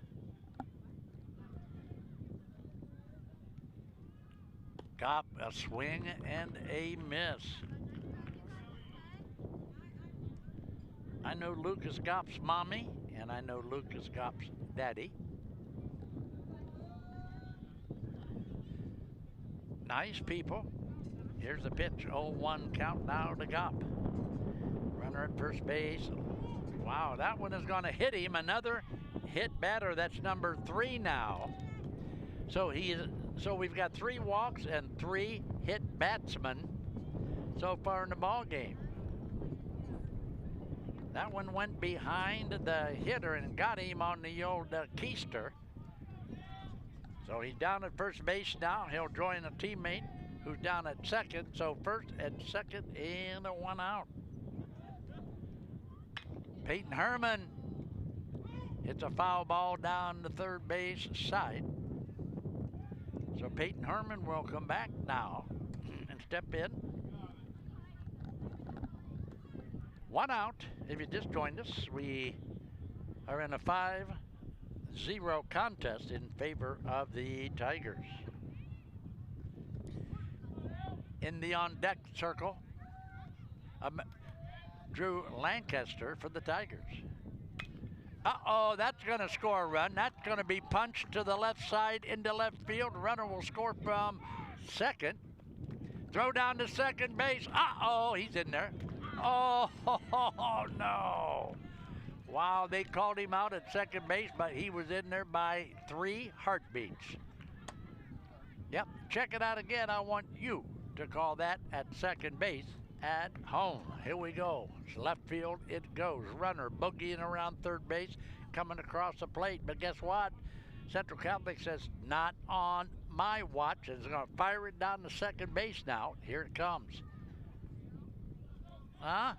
Gopp, a swing and a miss. I know Lucas Gopp's mommy, and I know Lucas Gopp's daddy. Nice people. Here's the pitch. 0-1 count now to Gopp. Runner at first base. Wow, that one is going to hit him. Another hit batter. That's number 3 now. So we've got 3 walks and 3 hit batsmen so far in the ball game. That one went behind the hitter and got him on the old keister. So he's down at first base now. He'll join a teammate who's down at second. So first and second and a 1 out. Peyton Herman hits a foul ball down the third base side. So Peyton Herman will come back now and step in. 1 out. If you just joined us, we are in a 5-0 contest in favor of the Tigers. In the on-deck circle, Drew Lancaster for the Tigers. Uh-oh, that's going to score a run. That's going to be punched to the left side into left field. Runner will score from second. Throw down to second base. Uh-oh, he's in there. Oh, no. Wow, they called him out at second base, but he was in there by 3 heartbeats. Yep, check it out again. I want you to call that at second base at home. Here we go. It's left field it goes. Runner boogieing around third base, coming across the plate. But guess what? Central Catholic says, not on my watch. It's going to fire it down to second base now. Here it comes. Huh?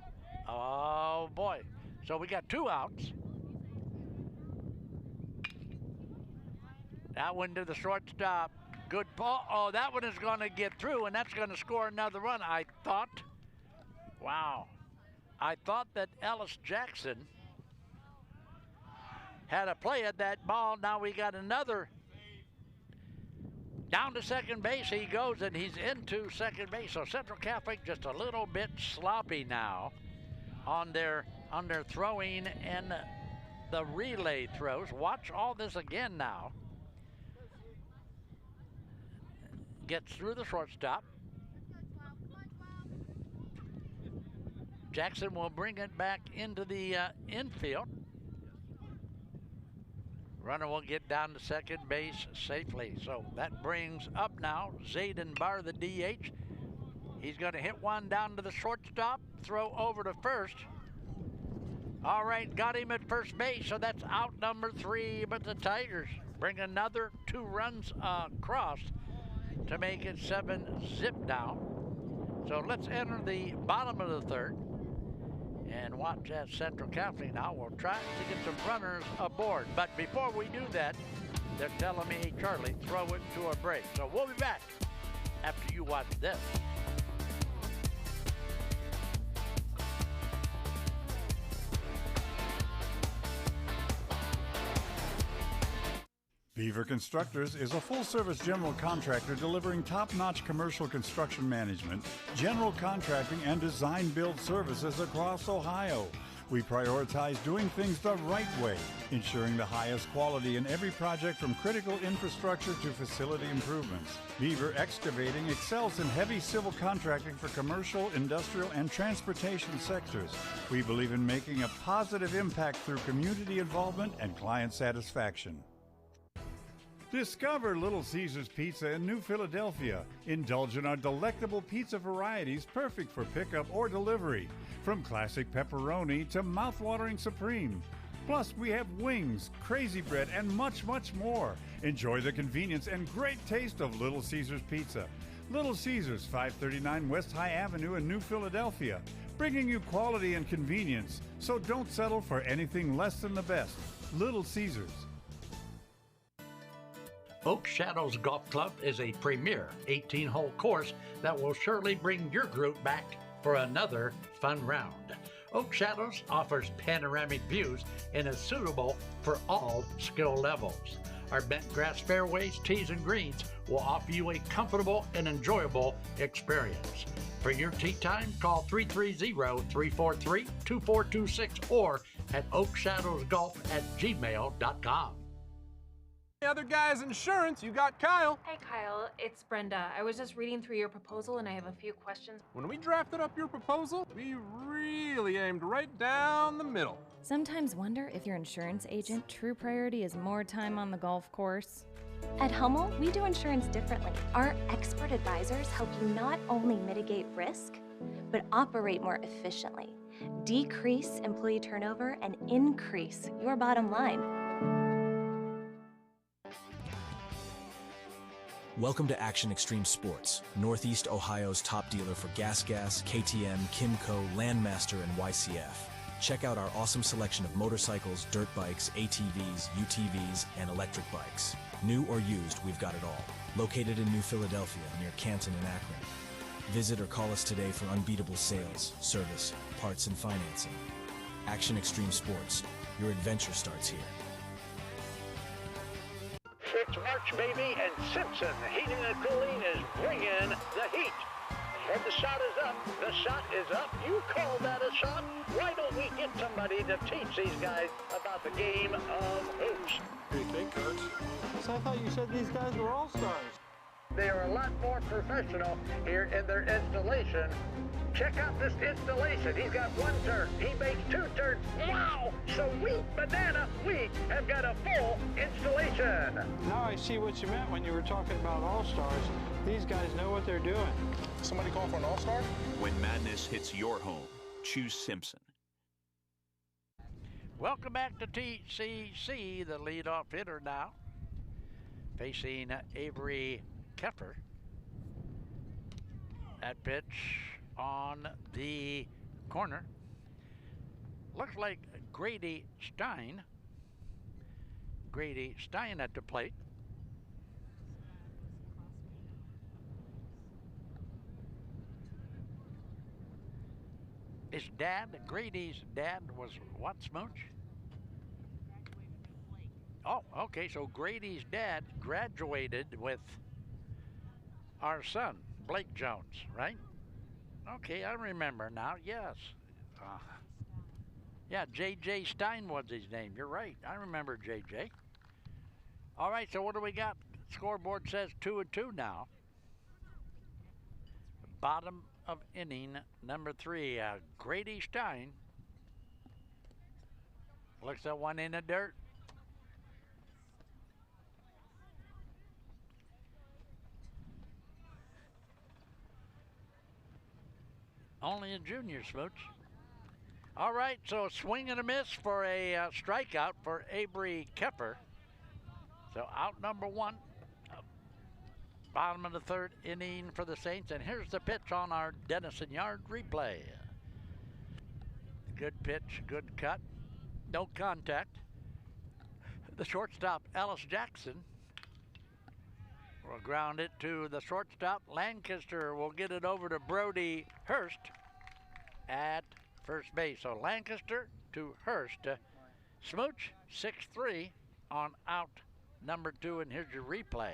Oh, boy. So we got 2 outs. That one to the shortstop. Good ball. Oh, that one is going to get through, and that's going to score another run. I thought, wow. I thought that Ellis Jackson had a play at that ball. Now we got another. Down to second base he goes, and he's into second base. So Central Catholic just a little bit sloppy now on their throwing and the relay throws. Watch all this again now. Gets through the shortstop. Jackson will bring it back into the infield. Runner will get down to second base safely. So that brings up now Zayden Barr, the DH. He's going to hit one down to the shortstop, throw over to first. All right, got him at first base, so that's out number 3. But the Tigers bring another 2 runs across to make it 7-zip now. So let's enter the bottom of the third and watch that Central Catholic now. We'll try to get some runners aboard. But before we do that, they're telling me, hey, Charlie, throw it to a break. So we'll be back after you watch this. Beaver Constructors is a full-service general contractor delivering top-notch commercial construction management, general contracting, and design-build services across Ohio. We prioritize doing things the right way, ensuring the highest quality in every project from critical infrastructure to facility improvements. Beaver Excavating excels in heavy civil contracting for commercial, industrial, and transportation sectors. We believe in making a positive impact through community involvement and client satisfaction. Discover Little Caesars Pizza in New Philadelphia. Indulge in our delectable pizza varieties perfect for pickup or delivery, from classic pepperoni to mouth-watering supreme. Plus, we have wings, crazy bread, and much, much more. Enjoy the convenience and great taste of Little Caesars Pizza. Little Caesars, 539 West High Avenue in New Philadelphia, bringing you quality and convenience. So don't settle for anything less than the best. Little Caesars. Oak Shadows Golf Club is a premier 18-hole course that will surely bring your group back for another fun round. Oak Shadows offers panoramic views and is suitable for all skill levels. Our bent grass fairways, tees, and greens will offer you a comfortable and enjoyable experience. For your tee time, call 330-343-2426 or at oakshadowsgolf@gmail.com. The other guy's insurance, you got Kyle. Hey Kyle, it's Brenda. I was just reading through your proposal and I have a few questions. When we drafted up your proposal, we really aimed right down the middle. Sometimes wonder if your insurance agent true priority is more time on the golf course. At Hummel, we do insurance differently. Our expert advisors help you not only mitigate risk, but operate more efficiently, decrease employee turnover, and increase your bottom line. Welcome to Action Extreme Sports, Northeast Ohio's top dealer for Gas, KTM, Kimco, Landmaster, and YCF. Check out our awesome selection of motorcycles, dirt bikes, ATVs, UTVs, and electric bikes. New or used, we've got it all. Located in New Philadelphia, near Canton and Akron. Visit or call us today for unbeatable sales, service, parts, and financing. Action Extreme Sports. Your adventure starts here. It's March, baby, and Simpson Heating and Cooling is bringing the heat. And the shot is up. The shot is up. You call that a shot? Why don't we get somebody to teach these guys about the game of hoops? What do you think, Coach? So I thought you said these guys were all-stars. They are a lot more professional here in their installation. Check out this installation. He's got one turn. He makes two turns. Wow! Sweet banana. We have got a full installation. Now I see what you meant when you were talking about all-stars. These guys know what they're doing. Somebody call for an all-star? When madness hits your home, choose Simpson. Welcome back to TCC, the leadoff hitter now, facing Avery Keffer. That pitch on the corner. Looks like Grady Stein. Grady Stein at the plate. His dad, Grady's dad, was what, Smooch? Oh, okay, so Grady's dad graduated with our son, Blake Jones, right? Okay, I remember now, yes. Yeah, J.J. Stein was his name. You're right. I remember J.J. All right, so what do we got? Scoreboard says 2-2 now. Bottom of inning number 3, Grady Stein looks at one in the dirt. Only a junior, Smooch. All right, so swing and a miss for a strikeout for Avery Keffer. So out number 1. Bottom of the 3rd inning for the Saints, and here's the pitch on our Dennison Yard replay. Good pitch, good cut, no contact. The shortstop, Ellis Jackson, will ground it to the shortstop. Lancaster will get it over to Brody Hurst at first base. So Lancaster to Hurst. Smooch, 6-3 on out number 2, and here's your replay.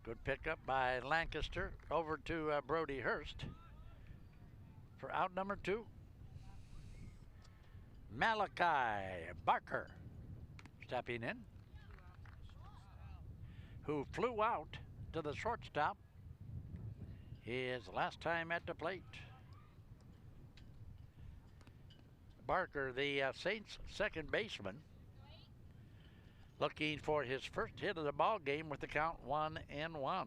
Good pickup by Lancaster over to Brody Hurst for out number 2. Malachi Barker stepping in, who flew out to the shortstop his last time at the plate. Barker, the Saints' second baseman, looking for his first hit of the ball game with the count 1-1.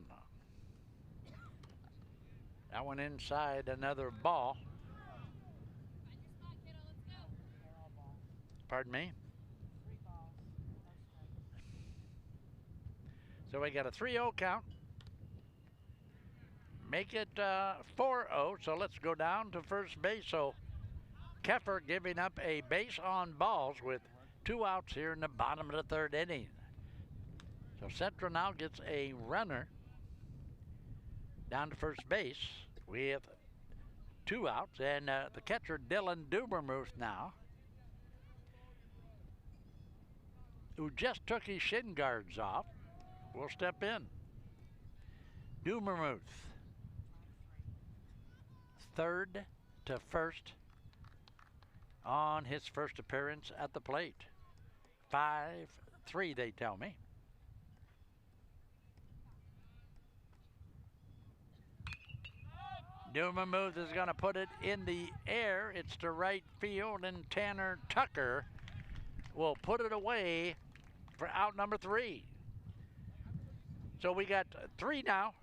That one inside, another ball. Pardon me? So we got a 3-0 count. Make it 4-0, so let's go down to first base. So Keffer giving up a base on balls with 2 outs here in the bottom of the 3rd inning. So Central now gets a runner down to first base with 2 outs, and the catcher Dylan Dubermuth now, who just took his shin guards off, will step in. Dubermuth, 3rd to 1st on his first appearance at the plate. 5-3, they tell me. Newman moves, is going to put it in the air. It's to right field, and Tanner Tucker will put it away for out number 3. So we got 3 now.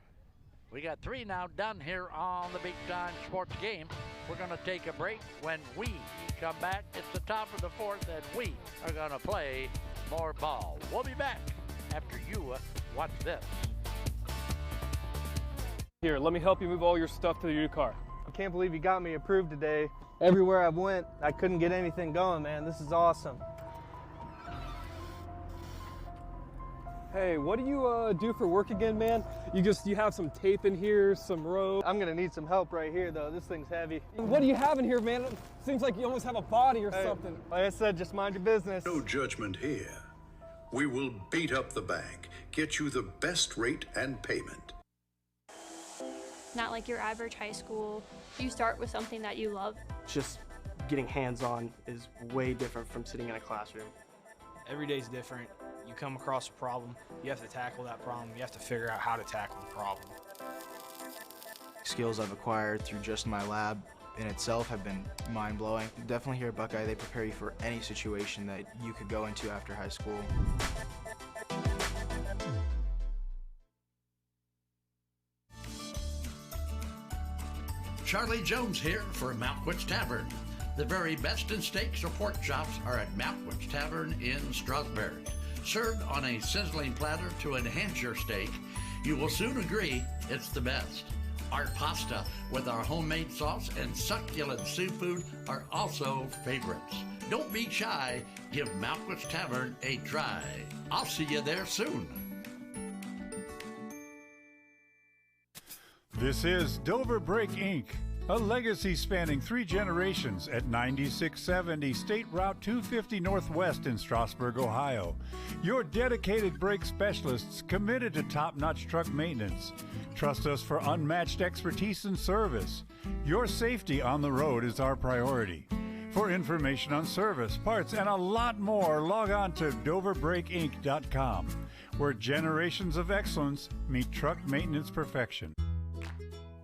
We got 3 now done here on the Big Time Sports Game. We're going to take a break. When we come back, it's the top of the 4th, and we are going to play more ball. We'll be back after you watch this. Here, let me help you move all your stuff to your car. I can't believe you got me approved today. Everywhere I went, I couldn't get anything going, man. This is awesome. Hey, what do you do for work again, man? You have some tape in here, some rope. I'm gonna need some help right here, though. This thing's heavy. What do you have in here, man? It seems like you almost have a body or something. Like I said, just mind your business. No judgment here. We will beat up the bank, get you the best rate and payment. Not like your average high school. You start with something that you love. Just getting hands-on is way different from sitting in a classroom. Every day's different. You come across a problem, you have to tackle that problem, you have to figure out how to tackle the problem. Skills I've acquired through just my lab in itself have been mind-blowing. Definitely here at Buckeye, they prepare you for any situation that you could go into after high school. Charlie Jones here for Malkwitz Tavern. The very best in steaks or pork chops are at Malkwitz Tavern in Strasburg. Served on a sizzling platter to enhance your steak, you will soon agree it's the best. Our pasta with our homemade sauce and succulent seafood are also favorites. Don't be shy, give Malkwitz Tavern a try. I'll see you there soon. This is Dover Brake Inc., a legacy spanning 3 generations at 9670 State Route 250 Northwest in Strasburg, Ohio. Your dedicated brake specialists committed to top-notch truck maintenance. Trust us for unmatched expertise and service. Your safety on the road is our priority. For information on service, parts, and a lot more, log on to doverbrakeinc.com, where generations of excellence meet truck maintenance perfection.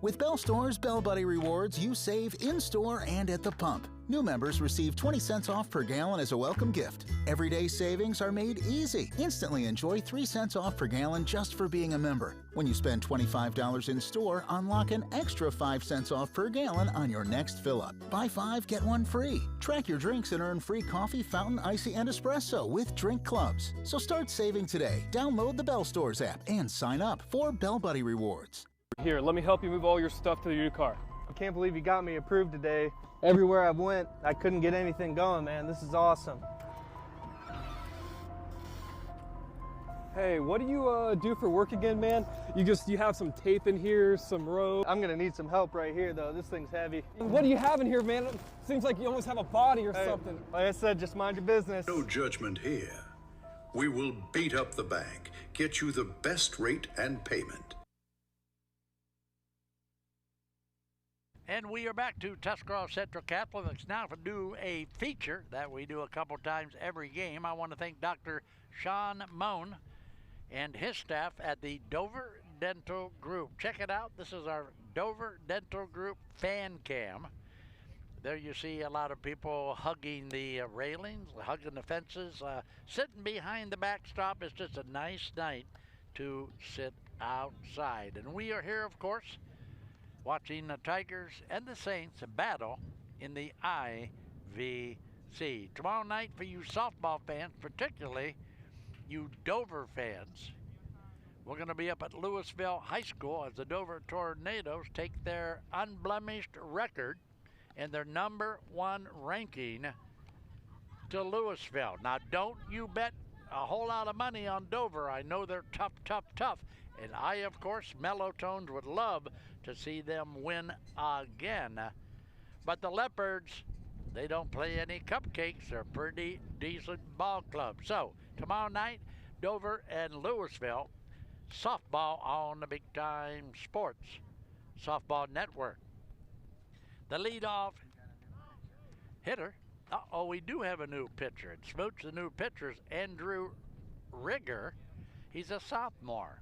With Bell Store's Bell Buddy Rewards, you save in-store and at the pump. New members receive 20 cents off per gallon as a welcome gift. Everyday savings are made easy. Instantly enjoy 3 cents off per gallon just for being a member. When you spend $25 in store, unlock an extra 5 cents off per gallon on your next fill-up. Buy 5, get 1 free. Track your drinks and earn free coffee, fountain, icy, and espresso with drink clubs. So start saving today. Download the Bell Stores app and sign up for Bell Buddy Rewards. Here, let me help you move all your stuff to your car. I can't believe you got me approved today. Everywhere I went, I couldn't get anything going, man. This is awesome. Hey, what do you do for work again, man? You have some tape in here, some rope. I'm gonna need some help right here, though. This thing's heavy. What do you have in here, man? It seems like you almost have a body or something. Like I said, just mind your business. No judgment here. We will beat up the bank, get you the best rate and payment. And we are back to Tuscarawas Central Catholic now to do a feature that we do a couple times every game. I want to thank Dr. Sean Moan and his staff at the Dover Dental Group. Check it out. This is our Dover Dental Group fan cam. There you see a lot of people hugging the railings, hugging the fences, sitting behind the backstop. It's just a nice night to sit outside. And we are here, of course, watching the Tigers and the Saints battle in the IVC. Tomorrow night for you softball fans, particularly you Dover fans, we're going to be up at Louisville High School as the Dover Tornadoes take their unblemished record and their #1 ranking to Louisville. Now, don't you bet a whole lot of money on Dover. I know they're tough. And I, of course, Mellow Tones would love to see them win again. But the Leopards, they don't play any cupcakes. They're a pretty decent ball club. So, tomorrow night, Dover and Louisville, softball on the Big Time Sports Softball Network. The leadoff hitter Uh-oh, we do have a new pitcher. And Smooch, the new pitcher, is Andrew Rigger. He's a sophomore.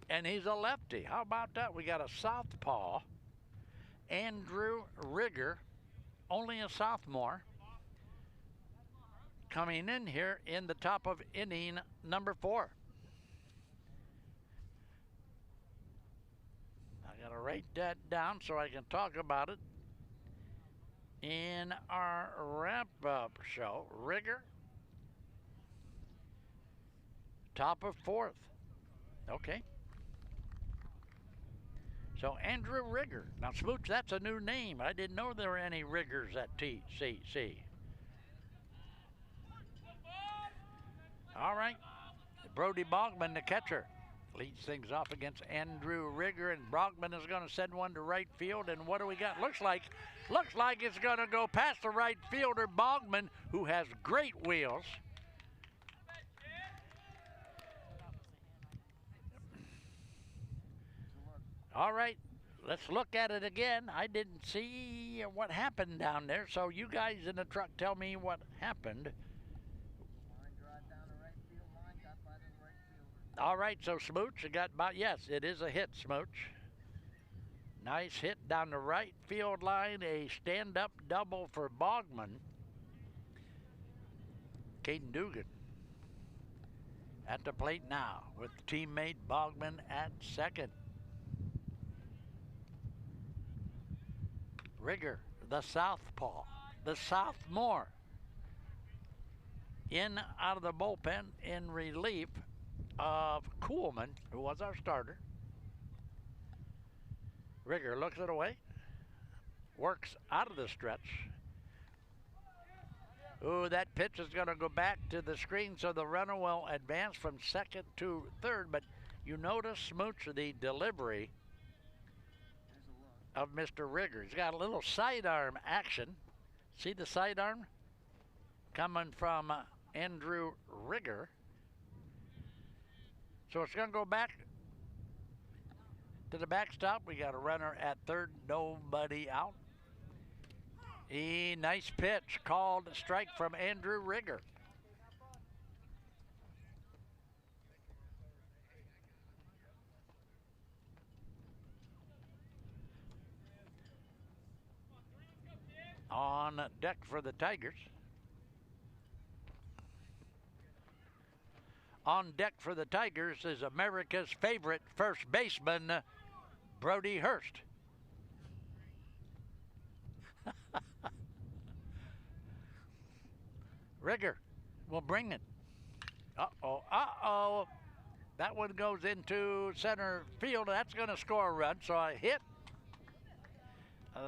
And he's a lefty. How about that? We got a southpaw. Andrew Rigger, only a sophomore, coming in here in the top of inning number 4. I got to write that down so I can talk about it in our wrap-up show. Rigger, top of 4th. Okay. So Andrew Rigger. Now, Smooch, that's a new name. I didn't know there were any Riggers at TCC. All right. Brody Bogman, the catcher, leads things off against Andrew Rigger, and Brogman is going to send one to right field. And what do we got? Looks like it's going to go past the right fielder, Bogman, who has great wheels. All right, let's look at it again. I didn't see what happened down there, so you guys in the truck tell me what happened. All right, so Smooch, yes, it is a hit, Smooch. Nice hit down the right field line, a stand-up double for Bogman. Caden Dugan at the plate now with teammate Bogman at second. Rigger, the southpaw, the sophomore, in out of the bullpen in relief of Kuhlman, who was our starter. Rigger looks it away, works out of the stretch. Ooh, that pitch is going to go back to the screen, so the runner will advance from second to third. But you notice, Smooch, the delivery of Mr. Rigger. He's got a little sidearm action. See the sidearm coming from Andrew Rigger. So it's going to go back to the backstop. We got a runner at third, nobody out. A nice pitch, called a strike from Andrew Rigger. On deck for the Tigers. On deck for the Tigers is America's favorite first baseman, Brody Hurst. Rigger will bring it. Uh-oh. That one goes into center field. That's going to score a run, so a hit.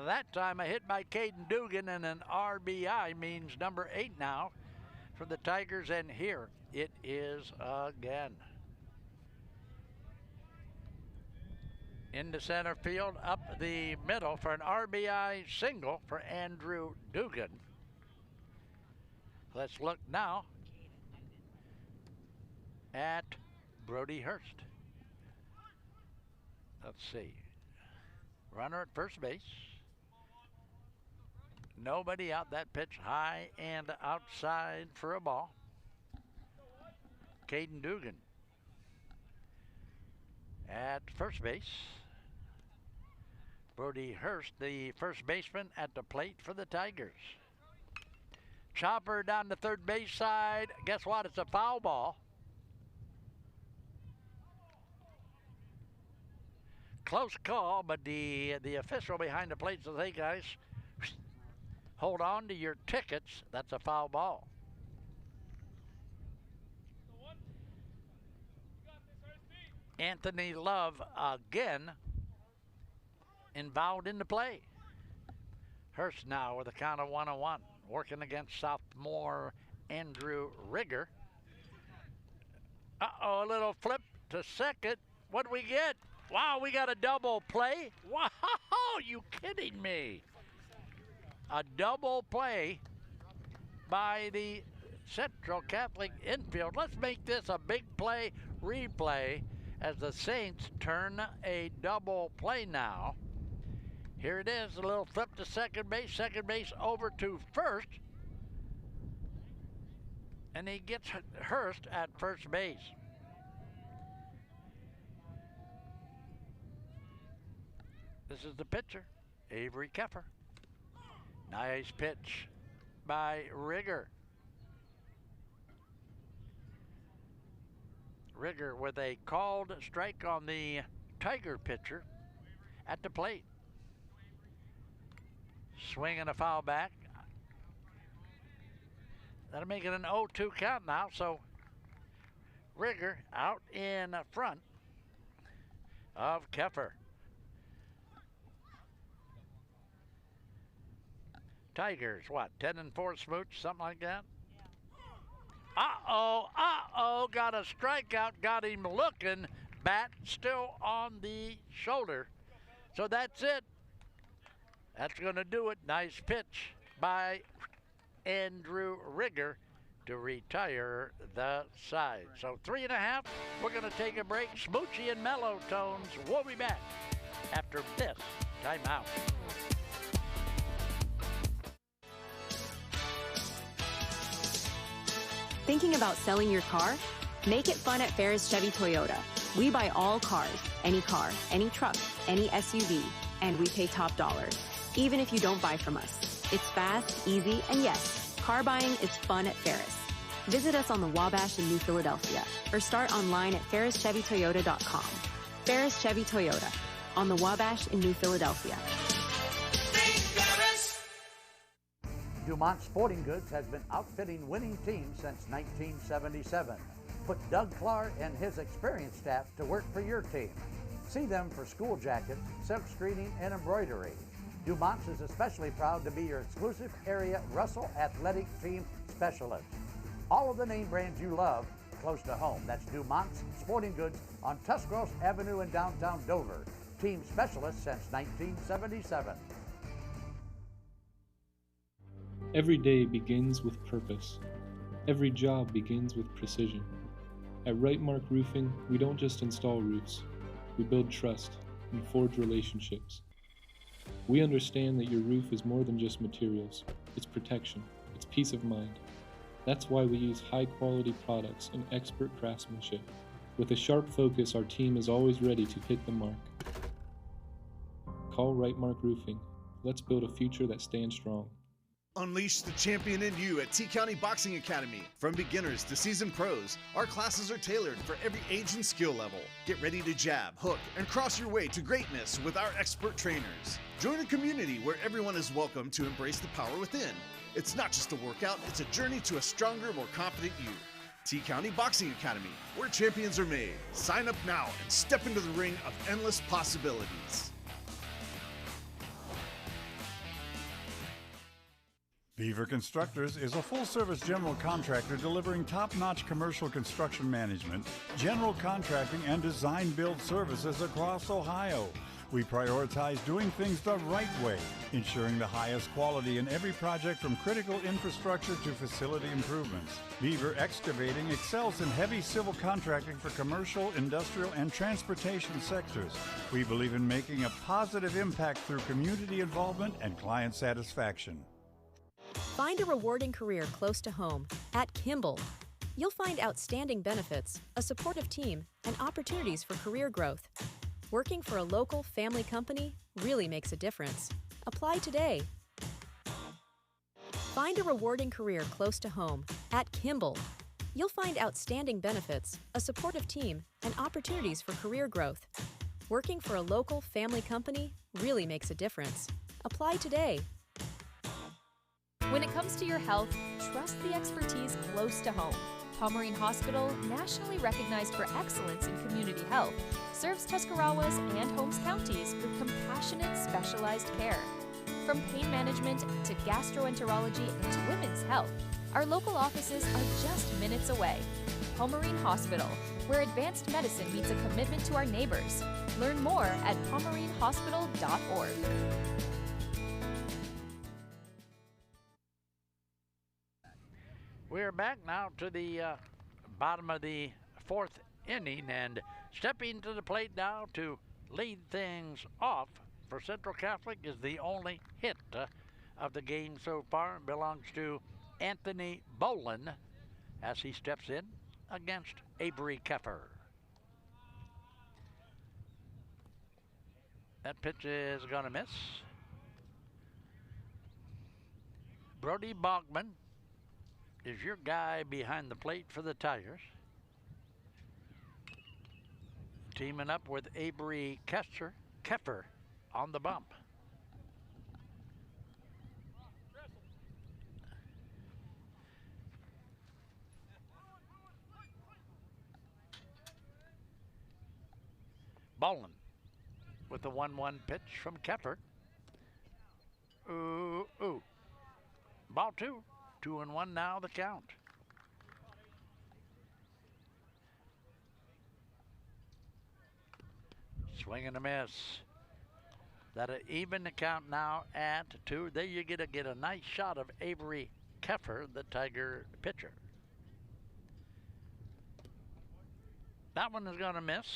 That time a hit by Caden Dugan, and an RBI means number 8 now for the Tigers, and here it is again. Into center field, up the middle for an RBI single for Andrew Dugan. Let's look now at Brody Hurst. Let's see. Runner at first base. Nobody out. That pitch high and outside for a ball. Caden Dugan at first base. Brody Hurst, the first baseman, at the plate for the Tigers. Chopper down the third base side. Guess what? It's a foul ball. Close call, but the official behind the plate says, hey guys, hold on to your tickets. That's a foul ball. Anthony Love again involved in the play. Hurst now with a count of 1-1, working against sophomore Andrew Rigger. Uh-oh, a little flip to second. What do we get? Wow, we got a double play. Wow, you kidding me? A double play by the Central Catholic infield. Let's make this a big play replay as the Saints turn a double play now Here it is, a little flip to second base over to first. And he gets Hurst at first base. This is the pitcher, Avery Keffer. Nice pitch by Rigger. Rigger with a called strike on the Tiger pitcher at the plate. Swing and a foul back. That'll make it an 0-2 count now, so Rigger out in front of Keffer. Tigers, what, 10-4 smooch, something like that? Uh-oh, got a strikeout, got him looking, bat still on the shoulder. So that's it. That's gonna do it. Nice pitch by Andrew Rigger to retire the side. So 3.5, we're gonna take a break. Smoochy and Mellow Tones, we'll be back after this timeout. Thinking about selling your car? Make it fun at Ferris Chevy Toyota. We buy all cars, any truck, any SUV, and we pay top dollar, even if you don't buy from us. It's fast, easy, and yes, car buying is fun at Ferris. Visit us on the Wabash in New Philadelphia or start online at ferrischevytoyota.com. Ferris Chevy Toyota on the Wabash in New Philadelphia. Dumont Sporting Goods has been outfitting winning teams since 1977. Put Doug Clark and his experienced staff to work for your team. See them for school jackets, silk screening, and embroidery. Dumont's is especially proud to be your exclusive area Russell Athletic Team specialist. All of the name brands you love close to home. That's Dumont's Sporting Goods on Tuscarawas Avenue in downtown Dover. Team specialist since 1977. Every day begins with purpose. Every job begins with precision. At Rightmark Roofing, we don't just install roofs. We build trust and forge relationships. We understand that your roof is more than just materials. It's protection. It's peace of mind. That's why we use high-quality products and expert craftsmanship. With a sharp focus, our team is always ready to hit the mark. Call Rightmark Roofing. Let's build a future that stands strong. Unleash the champion in you at T County Boxing Academy. From beginners to seasoned pros, our classes are tailored for every age and skill level. Get ready to jab, hook, and cross your way to greatness with our expert trainers. Join a community where everyone is welcome to embrace the power within. It's not just a workout, it's a journey to a stronger, more confident you. T County Boxing Academy, where champions are made. Sign up now and step into the ring of endless possibilities. Beaver Constructors is a full-service general contractor delivering top-notch commercial construction management, general contracting, and design-build services across Ohio. We prioritize doing things the right way, ensuring the highest quality in every project from critical infrastructure to facility improvements. Beaver Excavating excels in heavy civil contracting for commercial, industrial, and transportation sectors. We believe in making a positive impact through community involvement and client satisfaction. Find a rewarding career close to home at Kimball. You'll find outstanding benefits, a supportive team, and opportunities for career growth. Working for a local family company really makes a difference. Apply today. Find a rewarding career close to home at Kimball. You'll find outstanding benefits, a supportive team, and opportunities for career growth. Working for a local family company really makes a difference. Apply today. When it comes to your health, trust the expertise close to home. Pomerene Hospital, nationally recognized for excellence in community health, serves Tuscarawas and Holmes counties with compassionate, specialized care. From pain management to gastroenterology and to women's health, our local offices are just minutes away. Pomerene Hospital, where advanced medicine meets a commitment to our neighbors. Learn more at pomerenehospital.org. We're back now to the bottom of the fourth inning, and stepping to the plate now to lead things off for Central Catholic is the only hit of the game so far. It belongs to Anthony Bolin as he steps in against Avery Keffer. That pitch is going to miss. Brody Bogman is your guy behind the plate for the Tigers. Teaming up with Avery Keffer on the bump. Bolin with the 1-1 pitch from Keffer. Ooh. Ball 2. 2-1 now the count. Swing and a miss. That'll even the count now at 2. There you get a nice shot of Avery Keffer, the Tiger pitcher. That one is going to miss.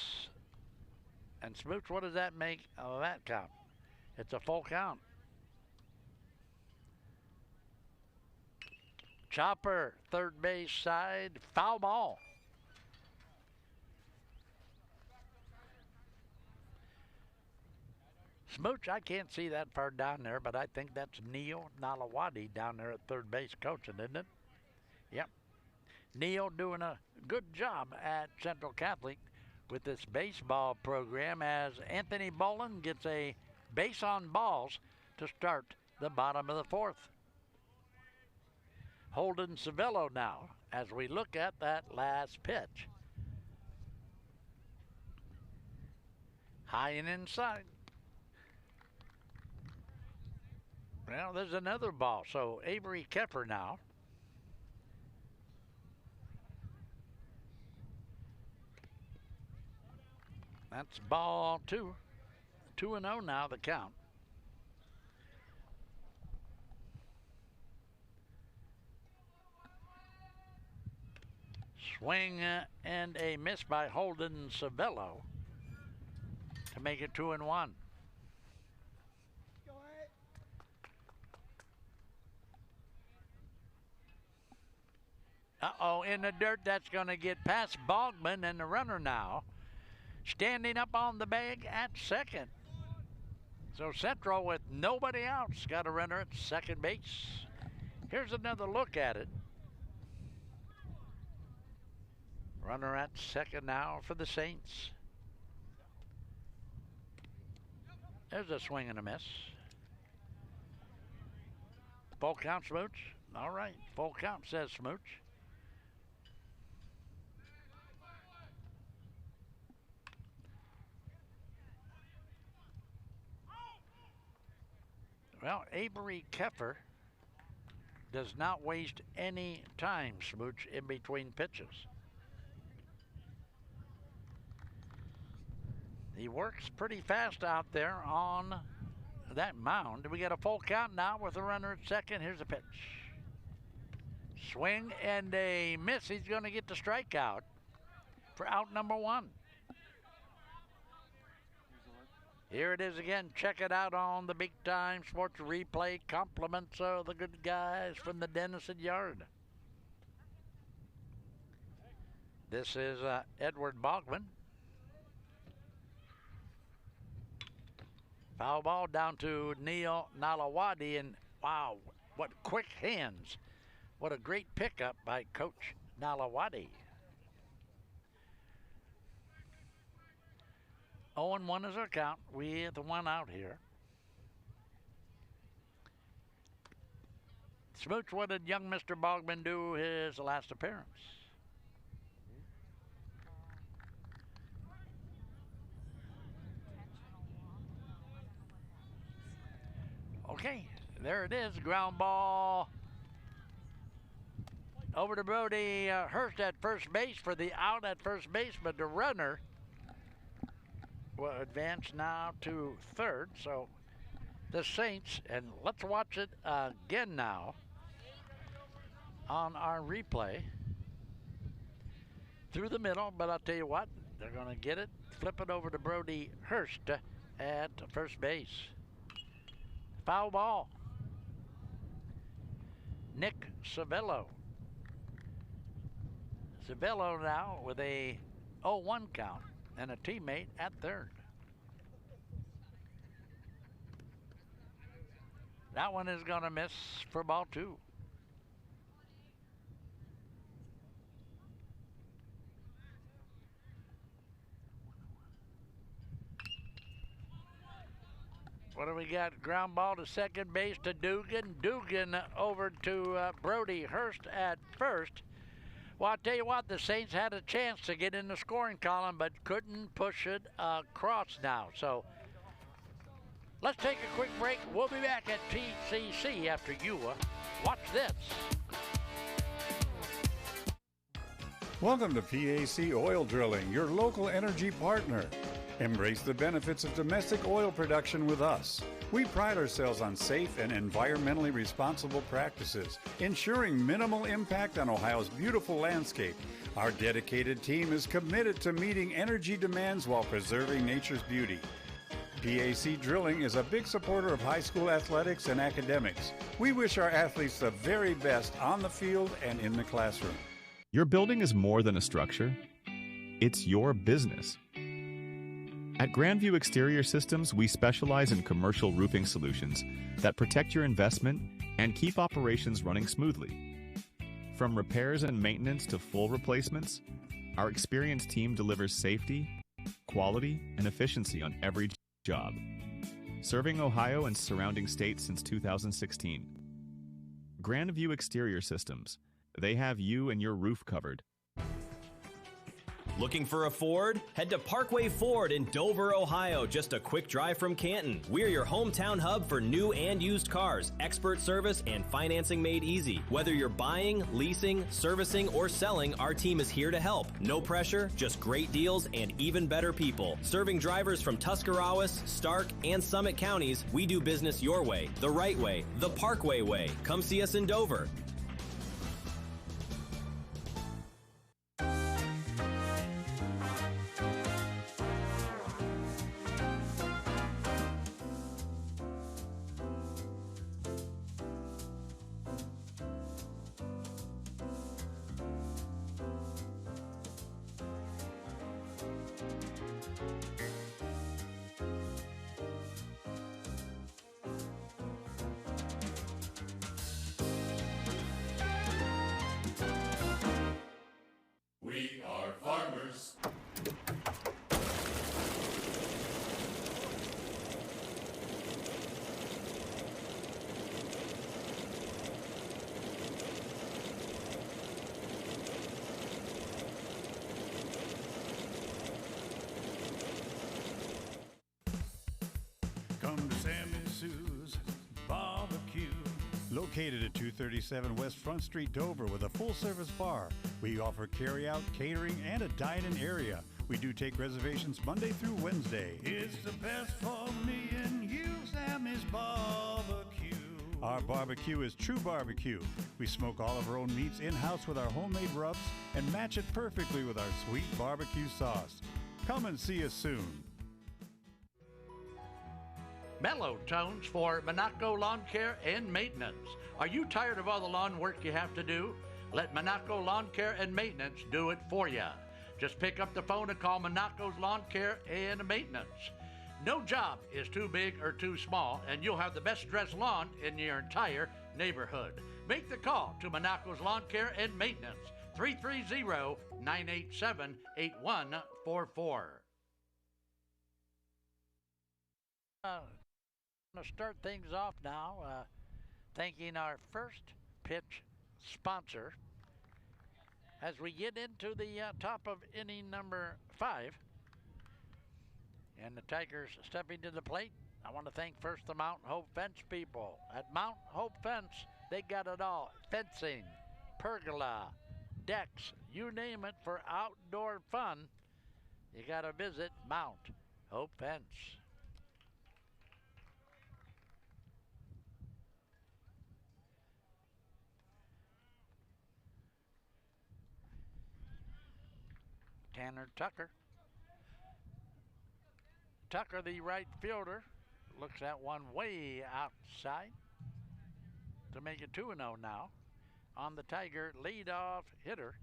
And Smooch, what does that make of that count? It's a full count. Chopper, third base side, foul ball. Smooch, I can't see that far down there, but I think that's Neil Nalawadi down there at third base coaching, isn't it? Yep. Neil doing a good job at Central Catholic with this baseball program as Anthony Bolin gets a base on balls to start the bottom of the 4th. Holden Savello now as we look at that last pitch. High and inside. Well, there's another ball. So Avery Keffer now. That's ball 2. 2-0 now the count. Swing and a miss by Holden Savello to make it 2-1. Uh-oh, in the dirt, that's going to get past Bogman, and the runner now standing up on the bag at second. So Central with nobody else got a runner at second base. Here's another look at it. Runner at second now for the Saints. There's a swing and a miss. Full count, Smooch? All right, full count, says Smooch. Well, Avery Keffer does not waste any time, Smooch, in between pitches. He works pretty fast out there on that mound. We got a full count now with a runner at second. Here's a pitch. Swing and a miss. He's going to get the strikeout for out number 1. Here it is again. Check it out on the Big Time Sports Replay. Compliments of the good guys from the Dennison Yard. This is Edward Bogman. Foul ball down to Neil Nalawadi, and wow, what quick hands. What a great pickup by Coach Nalawadi. 0-1 is our count with the 1 out here. Smooch, what did young Mr. Bogman do his last appearance? Okay, there it is, ground ball over to Brody Hurst at first base for the out at first base, but the runner will advance now to third. So the Saints, and let's watch it again now on our replay. Through the middle, but I'll tell you what, they're going to get it, flip it over to Brody Hurst at first base. Foul ball. Nick Savello. Savello now with a 0-1 count and a teammate at third. That one is going to miss for ball two. What do we got? Ground ball to second base to Dugan. Dugan over to Brody Hurst at first. Well, I'll tell you what, the Saints had a chance to get in the scoring column, but couldn't push it across now. So let's take a quick break. We'll be back at TCC after you watch this. Welcome to PAC Oil Drilling, your local energy partner. Embrace the benefits of domestic oil production with us. We pride ourselves on safe and environmentally responsible practices, ensuring minimal impact on Ohio's beautiful landscape. Our dedicated team is committed to meeting energy demands while preserving nature's beauty. PAC Drilling is a big supporter of high school athletics and academics. We wish our athletes the very best on the field and in the classroom. Your building is more than a structure. It's your business. At Grandview Exterior Systems, we specialize in commercial roofing solutions that protect your investment and keep operations running smoothly. From repairs and maintenance to full replacements, our experienced team delivers safety, quality, and efficiency on every job. Serving Ohio and surrounding states since 2016. Grandview Exterior Systems. They have you and your roof covered. Looking for a Ford? Head to Parkway Ford in Dover, Ohio, just a quick drive from Canton. We're your hometown hub for new and used cars, expert service, and financing made easy. Whether you're buying, leasing, servicing, or selling, our team is here to help. No pressure, just great deals and even better people. Serving drivers from Tuscarawas, Stark, and Summit counties, we do business your way, the right way, the Parkway way. Come see us in Dover. We are farmers. Come to Sammy Sue's Barbecue. Located at 237 West Front Street, Dover, with a full-service bar. We offer carry-out, catering, and a dine-in area. We do take reservations Monday through Wednesday. It's the best for me and you, Sammy's Barbecue. Our barbecue is true barbecue. We smoke all of our own meats in-house with our homemade rubs and match it perfectly with our sweet barbecue sauce. Come and see us soon. Mellow tones for Monaco Lawn Care and Maintenance. Are you tired of all the lawn work you have to do? Let Monaco Lawn Care and Maintenance do it for you. Just pick up the phone and call Monaco's Lawn Care and Maintenance. No job is too big or too small, and you'll have the best dressed lawn in your entire neighborhood. Make the call to Monaco's Lawn Care and Maintenance, 330-987-8144. I'm going to start things off now, thanking our first pitch sponsor as we get into the top of inning number 5. And the Tigers stepping to the plate. I want to thank first the Mountain Hope Fence people. At Mountain Hope Fence, they got it all. Fencing, pergola, decks, you name it for outdoor fun. You got to visit Mount Hope Fence. Tanner Tucker Tucker, the right fielder, looks at one way outside to make it 2-0 now on the Tiger leadoff hitter.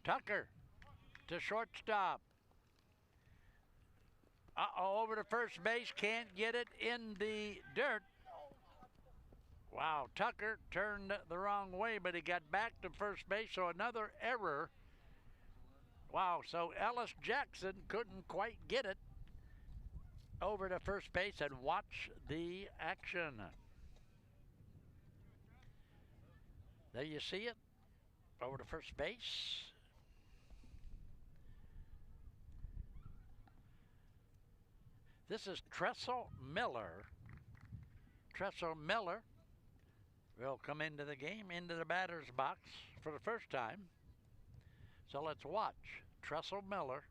Tucker to shortstop. Over to first base, can't get it in the dirt. Wow, Tucker turned the wrong way, but he got back to first base, so another error. Wow, so Ellis Jackson couldn't quite get it over to first base, and watch the action. There you see it, over to first base. This is Tressel Miller. Tressel Miller will come into the game, into the batter's box for the first time. So let's watch Tressel Miller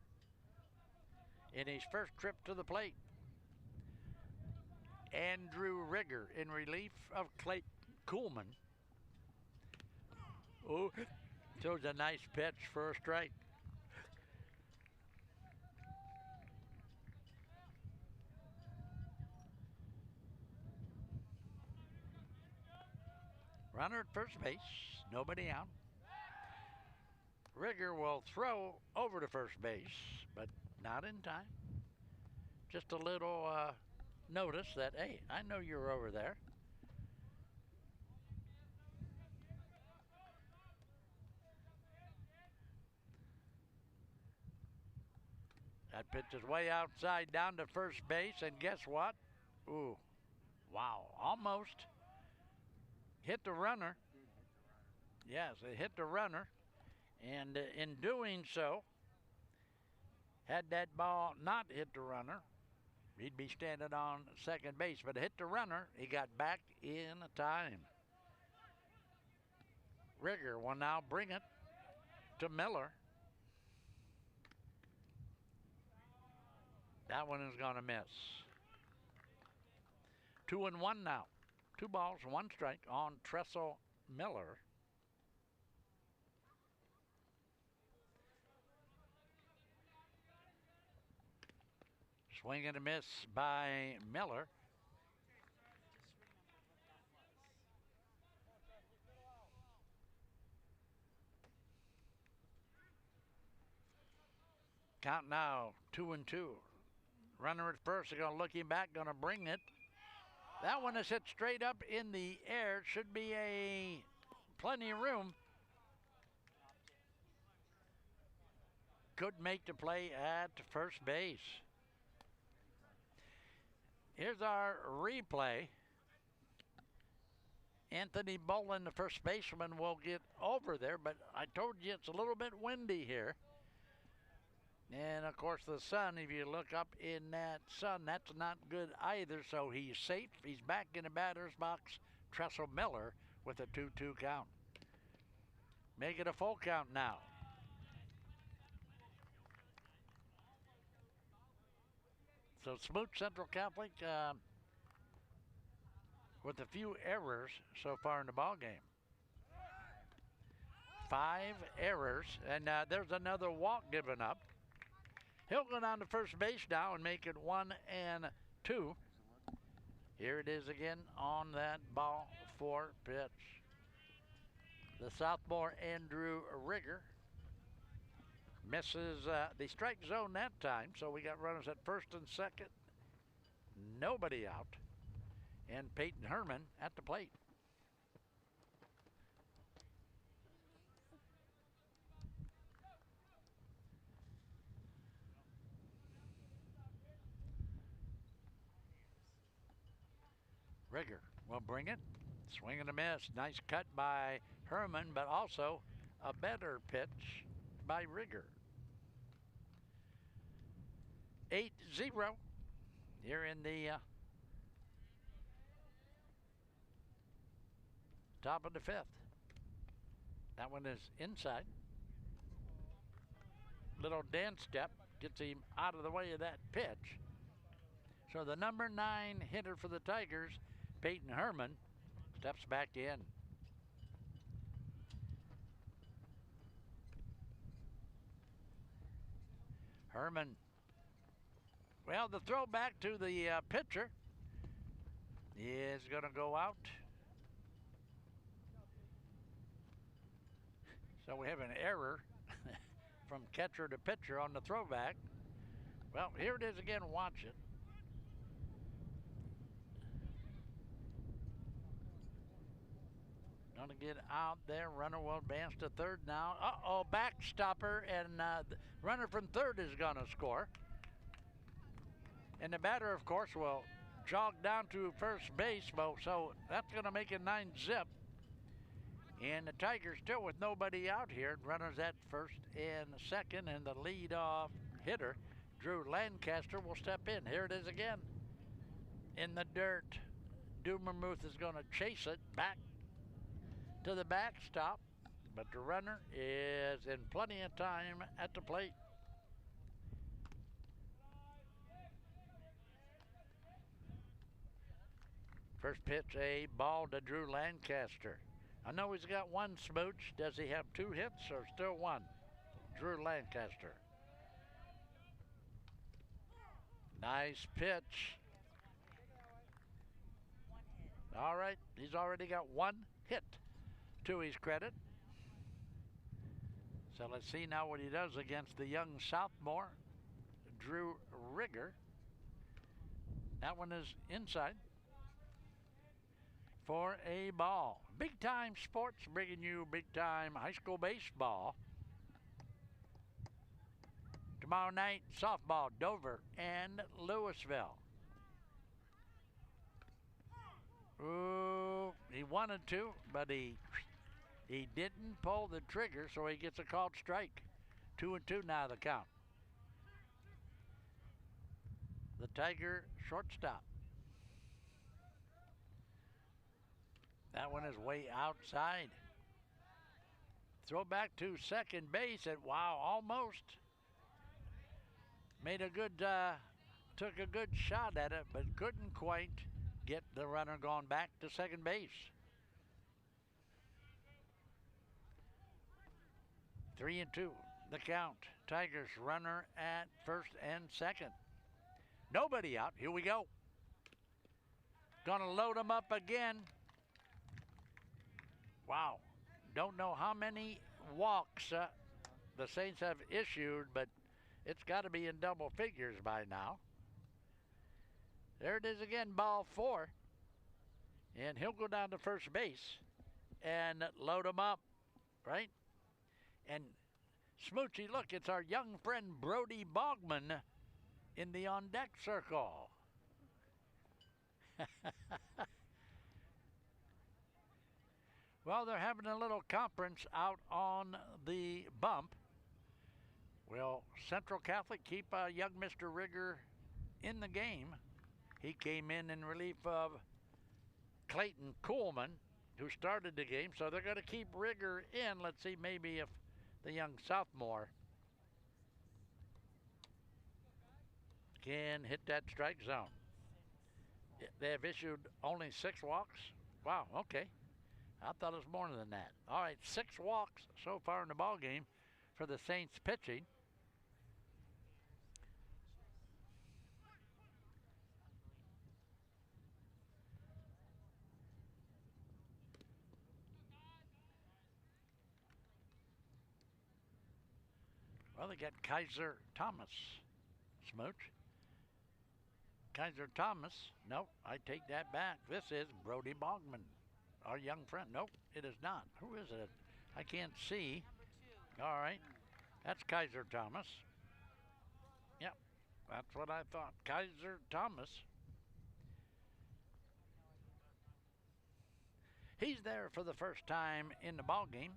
in his first trip to the plate. Andrew Rigger in relief of Clay Kuhlman. Oh, throws a nice pitch for a strike. Runner at first base, nobody out. Rigger will throw over to first base, but not in time. Just a little notice that, hey, I know you're over there. That pitch is way outside down to first base, and guess what? Ooh, wow, almost hit the runner. Yes, it hit the runner. And in doing so, had that ball not hit the runner, he'd be standing on second base. But it hit the runner, he got back in time. Rigger will now bring it to Miller. That one is going to miss. 2-1 now. 2 balls, 1 strike on Tressel Miller. Swing and a miss by Miller. Count now, 2-2. Runner at first, they're going to look him back, going to bring it. That one is hit straight up in the air. Should be plenty of room. Could make the play at first base. Here's our replay. Anthony Bolin, the first baseman, will get over there, but I told you it's a little bit windy here. And of course the sun, if you look up in that sun, that's not good either. So he's safe. He's back in the batter's box. Tressel Miller with a 2-2 count. Make it a full count now. So Smoot Central Catholic with a few errors so far in the ball game. 5 errors, and there's another walk given up. He'll go down to first base now and make it 1-2. Here it is again on that ball 4 pitch. The sophomore Andrew Rigger misses the strike zone that time, so we got runners at first and second. Nobody out. And Peyton Herman at the plate. Rigger will bring it. Swing and a miss. Nice cut by Herman, but also a better pitch by Rigger. 8-0 here in the top of the 5th. That one is inside. Little dance step gets him out of the way of that pitch. So the number 9 hitter for the Tigers, Peyton Herman, steps back in. Herman. Well, the throw back to the pitcher is going to go out. So we have an error from catcher to pitcher on the throwback. Well, here it is again. Watch it. Going to get out there. Runner will advance to third now. Uh-oh, backstopper, and the runner from third is going to score. And the batter, of course, will jog down to first base, so that's going to make it 9-zip. And the Tigers still with nobody out here. Runners at first and second, and the leadoff hitter, Drew Lancaster, will step in. Here it is again. In the dirt. Dumermuth is going to chase it back to the backstop, but the runner is in plenty of time at the plate. First pitch, a ball to Drew Lancaster. I know he's got one smooch. Does he have two hits or still one? Drew Lancaster. Nice pitch. All right, he's already got one hit to his credit. So let's see now what he does against the young sophomore, Drew Rigger. That one is inside for a ball. Big Time Sports bringing you big time high school baseball. Tomorrow night, softball, Dover and Louisville. Ooh, he wanted to, but he didn't pull the trigger, so he gets a called strike. 2-2 now the count. The Tiger shortstop. That one is way outside. Throw back to second base, and wow, almost made a good, took a good shot at it, but couldn't quite get the runner going back to second base. 3-2, the count. Tigers runner at first and second. Nobody out. Here we go. Gonna load them up again. Wow. Don't know how many walks the Saints have issued, but it's got to be in double figures by now. There it is again, ball 4. And he'll go down to first base and load him up, right? And Smoochy, look, it's our young friend Brody Bogman in the on-deck circle. Well, they're having a little conference out on the bump. Will Central Catholic keep young Mr. Rigger in the game? He came in relief of Clayton Coolman, who started the game, so they're going to keep Rigger in. Let's see maybe if the young sophomore can hit that strike zone. They have issued only 6 walks. Wow, okay. I thought it was more than that. All right, 6 walks so far in the ball game for the Saints pitching. Well, they got Kaiser Thomas, Smooch. Kaiser Thomas, nope, I take that back. This is Brody Bogman, our young friend. Nope, it is not. Who is it? I can't see. All right, that's Kaiser Thomas. Yep, that's what I thought. Kaiser Thomas. He's there for the first time in the ball game.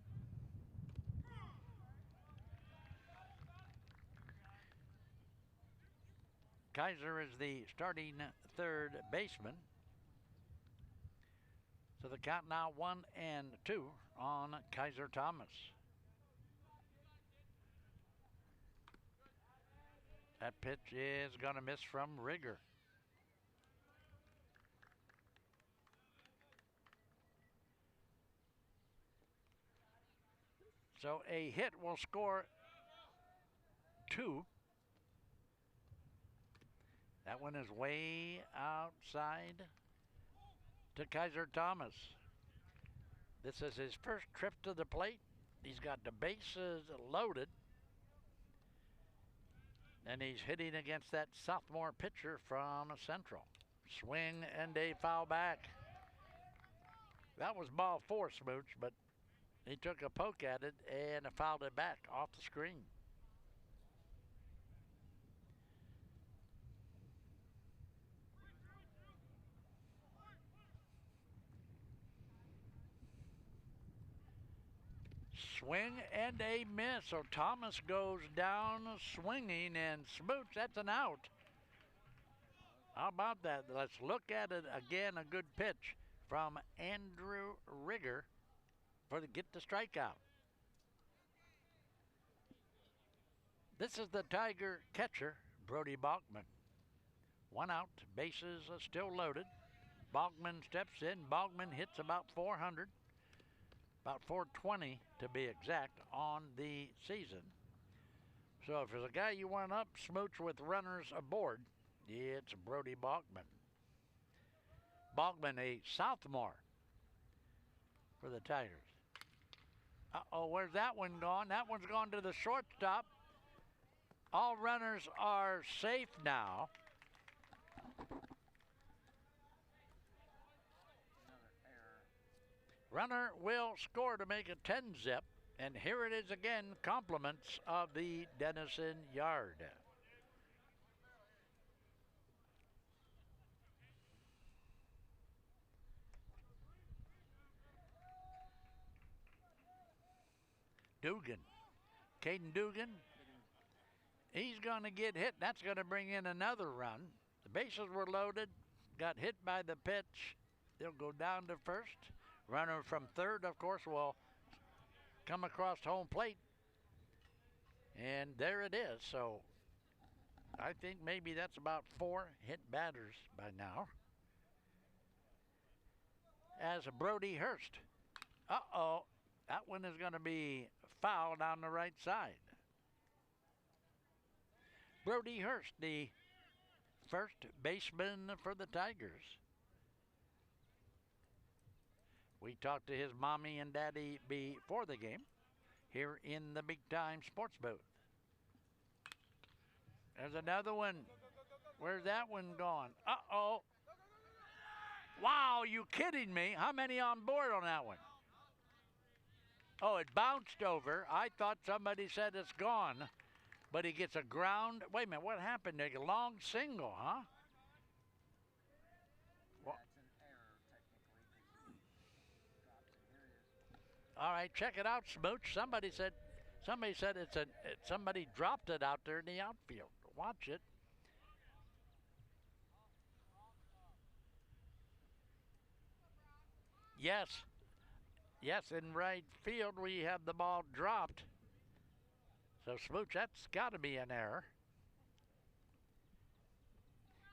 Kaiser is the starting third baseman. So the count now 1-2 on Kaiser Thomas. That pitch is going to miss from Rigger. So a hit will score 2. That one is way outside to Kaiser Thomas. This is his first trip to the plate. He's got the bases loaded. And he's hitting against that sophomore pitcher from Central. Swing and a foul back. That was ball 4, Smooch, but he took a poke at it and fouled it back off the screen. Swing and a miss. So Thomas goes down swinging, and Smooch, that's an out. How about that? Let's look at it again. A good pitch from Andrew Rigger for the get the strikeout. This is the Tiger catcher, Brody Bachman. 1 out, bases are still loaded. Bachman steps in. Bachman hits about 400. About 420 to be exact on the season. So if there's a guy you want up, Smooch with runners aboard, it's Brody Bachman. Bachman, a sophomore for the Tigers. Uh-oh, where's that one gone? That one's gone to the shortstop. All runners are safe now. Runner will score to make it 10-zip. And here it is again, compliments of the Denison Yard. Dugan. Caden Dugan. He's going to get hit. That's going to bring in another run. The bases were loaded. Got hit by the pitch. They'll go down to first. Runner from third, of course, will come across home plate. And there it is. So I think maybe that's about 4 hit batters by now. As Brody Hurst. Uh-oh. That one is going to be fouled on the right side. Brody Hurst, the first baseman for the Tigers. We talked to his mommy and daddy before the game here in the Big Time Sports booth. There's another one. Where's that one gone? Uh-oh. Wow, you kidding me? How many on board on that one? Oh, it bounced over. I thought somebody said it's gone, but he gets a ground. Wait a minute, what happened there? A long single, huh? All right, check it out, Smooch. Somebody said somebody dropped it out there in the outfield. Watch it. Yes, in right field we have the ball dropped. So Smooch, that's got to be an error.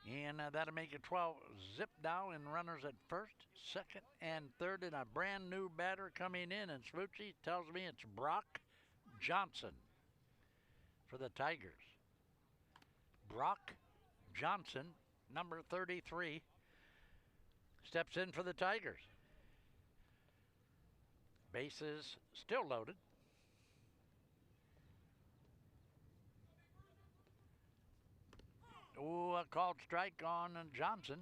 And that'll make it 12 zip now, and runners at first, second, and third, and a brand new batter coming in. And Smoochy tells me it's Brock Johnson for the Tigers. Brock Johnson, number 33, steps in for the Tigers. Bases still loaded. Oh, a called strike on Johnson.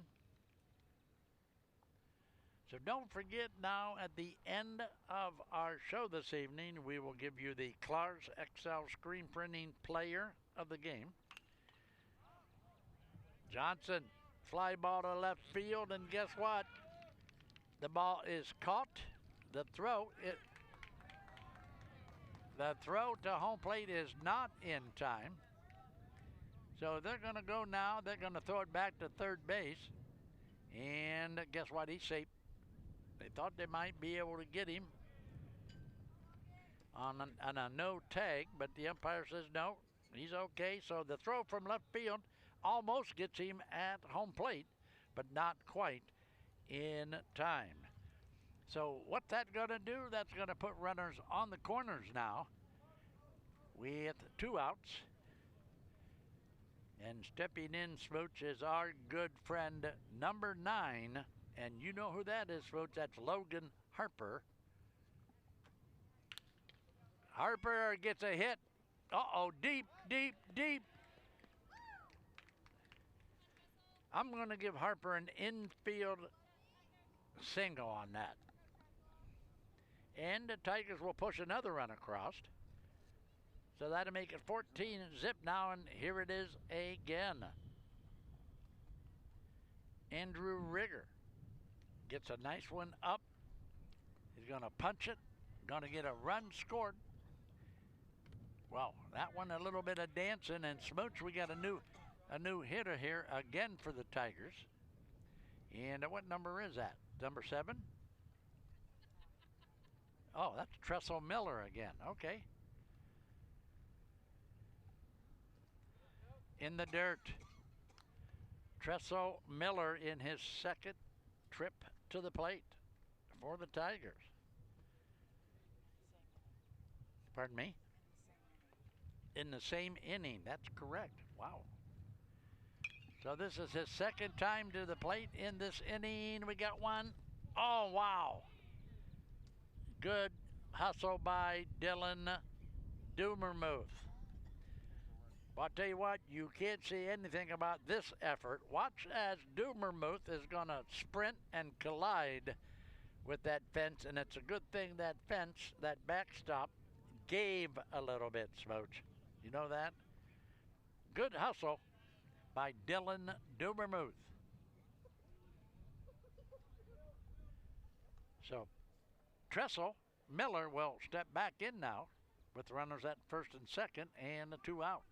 So don't forget now, at the end of our show this evening, we will give you the Clarks XL screen printing player of the game. Johnson, fly ball to left field, and guess what? The ball is caught. The throw to home plate is not in time. So they're going to go now. They're going to throw it back to third base. And guess what? He's safe. They thought they might be able to get him on a no tag, but the umpire says no, he's okay. So the throw from left field almost gets him at home plate, but not quite in time. So what's that going to do? That's going to put runners on the corners now with 2 outs. And stepping in, Smooch, is our good friend number 9. And you know who that is, Smooch. That's Logan Harper. Harper gets a hit. Uh-oh, deep, deep, deep. I'm going to give Harper an infield single on that. And the Tigers will push another run across. So that'll make it 14 zip now, and here it is again. Andrew Rigger gets a nice one up. He's going to punch it. Going to get a run scored. Well, that one a little bit of dancing, and Smooch, we got a new hitter here again for the Tigers. And what number is that? Number 7? Oh, that's Tressel Miller again. Okay. In the dirt. Tressel Miller in his second trip to the plate for the Tigers. Pardon me? In the same inning. That's correct. Wow. So this is his second time to the plate in this inning. We got one. Oh, wow. Good hustle by Dylan Dumermuth. Well, I'll tell you what, you can't see anything about this effort. Watch as Dumermuth is going to sprint and collide with that fence, and it's a good thing that fence, that backstop, gave a little bit, Smooch. You know that? Good hustle by Dylan Dumermuth. So Tressel Miller will step back in now with runners at first and second and the 2 outs.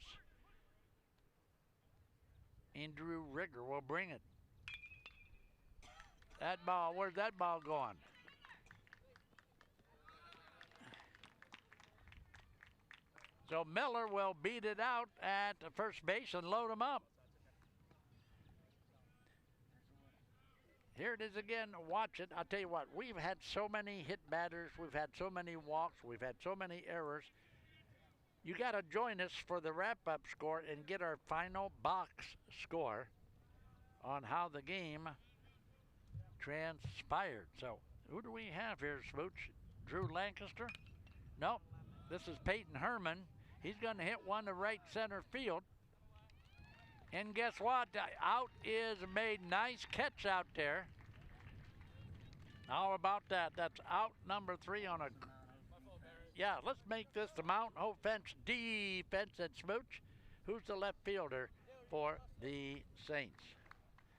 Andrew Rigger will bring it. That ball, where's that ball going? So Miller will beat it out at the first base and load him up. Here it is again. Watch it. I'll tell you what, we've had so many hit batters. We've had so many walks. We've had so many errors. You got to join us for the wrap-up score and get our final box score on how the game transpired. So who do we have here, Smooch? Drew Lancaster? Nope. This is Peyton Herman. He's going to hit one to right center field. And guess what? Out is made. Nice catch out there. How about that? That's out number 3 on a... Yeah, let's make this the Mountain Hope Fence defense. And Smooch, who's the left fielder for the Saints?